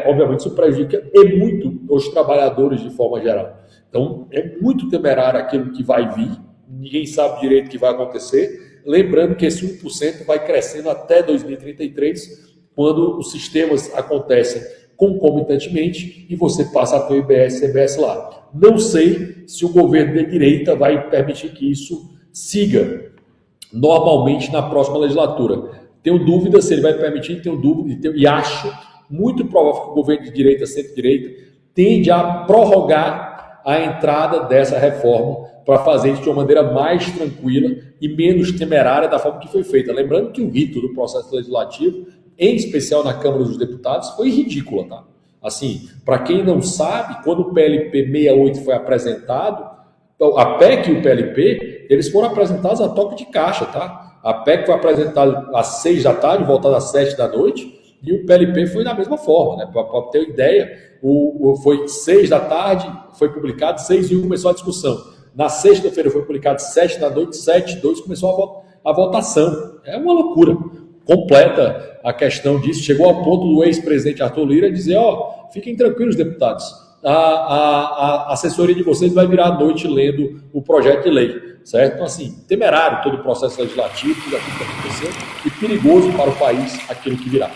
Obviamente isso prejudica e muito os trabalhadores de forma geral. Então, é muito temerário aquilo que vai vir, ninguém sabe direito o que vai acontecer, lembrando que esse 1% vai crescendo até 2033, quando os sistemas acontecem concomitantemente e você passa a ter o IBS e CBS lá. Não sei se o governo de direita vai permitir que isso siga normalmente na próxima legislatura. Tenho dúvida se ele vai permitir, tenho dúvida e acho muito provável que o governo de direita, centro-direita, tende a prorrogar a entrada dessa reforma para fazer isso de uma maneira mais tranquila e menos temerária da forma que foi feita. Lembrando que o rito do processo legislativo, em especial na Câmara dos Deputados, foi ridícula, tá? Assim, para quem não sabe, quando o PLP 68 foi apresentado, a PEC e o PLP, eles foram apresentados a toque de caixa, tá? A PEC foi apresentada às 6 da tarde, voltada às 7 da noite, e o PLP foi da mesma forma, né? Para ter uma ideia, foi 6 da tarde, foi publicado, 6h01 começou a discussão. Na sexta-feira foi publicado 7 da noite, 7h02 começou a votação. É uma loucura completa a questão disso. Chegou ao ponto do ex-presidente Arthur Lira dizer, fiquem tranquilos, deputados, a assessoria de vocês vai virar à noite lendo o projeto de lei, certo? Então, assim, temerário todo o processo legislativo, tudo aquilo que aconteceu, e perigoso para o país aquilo que virá.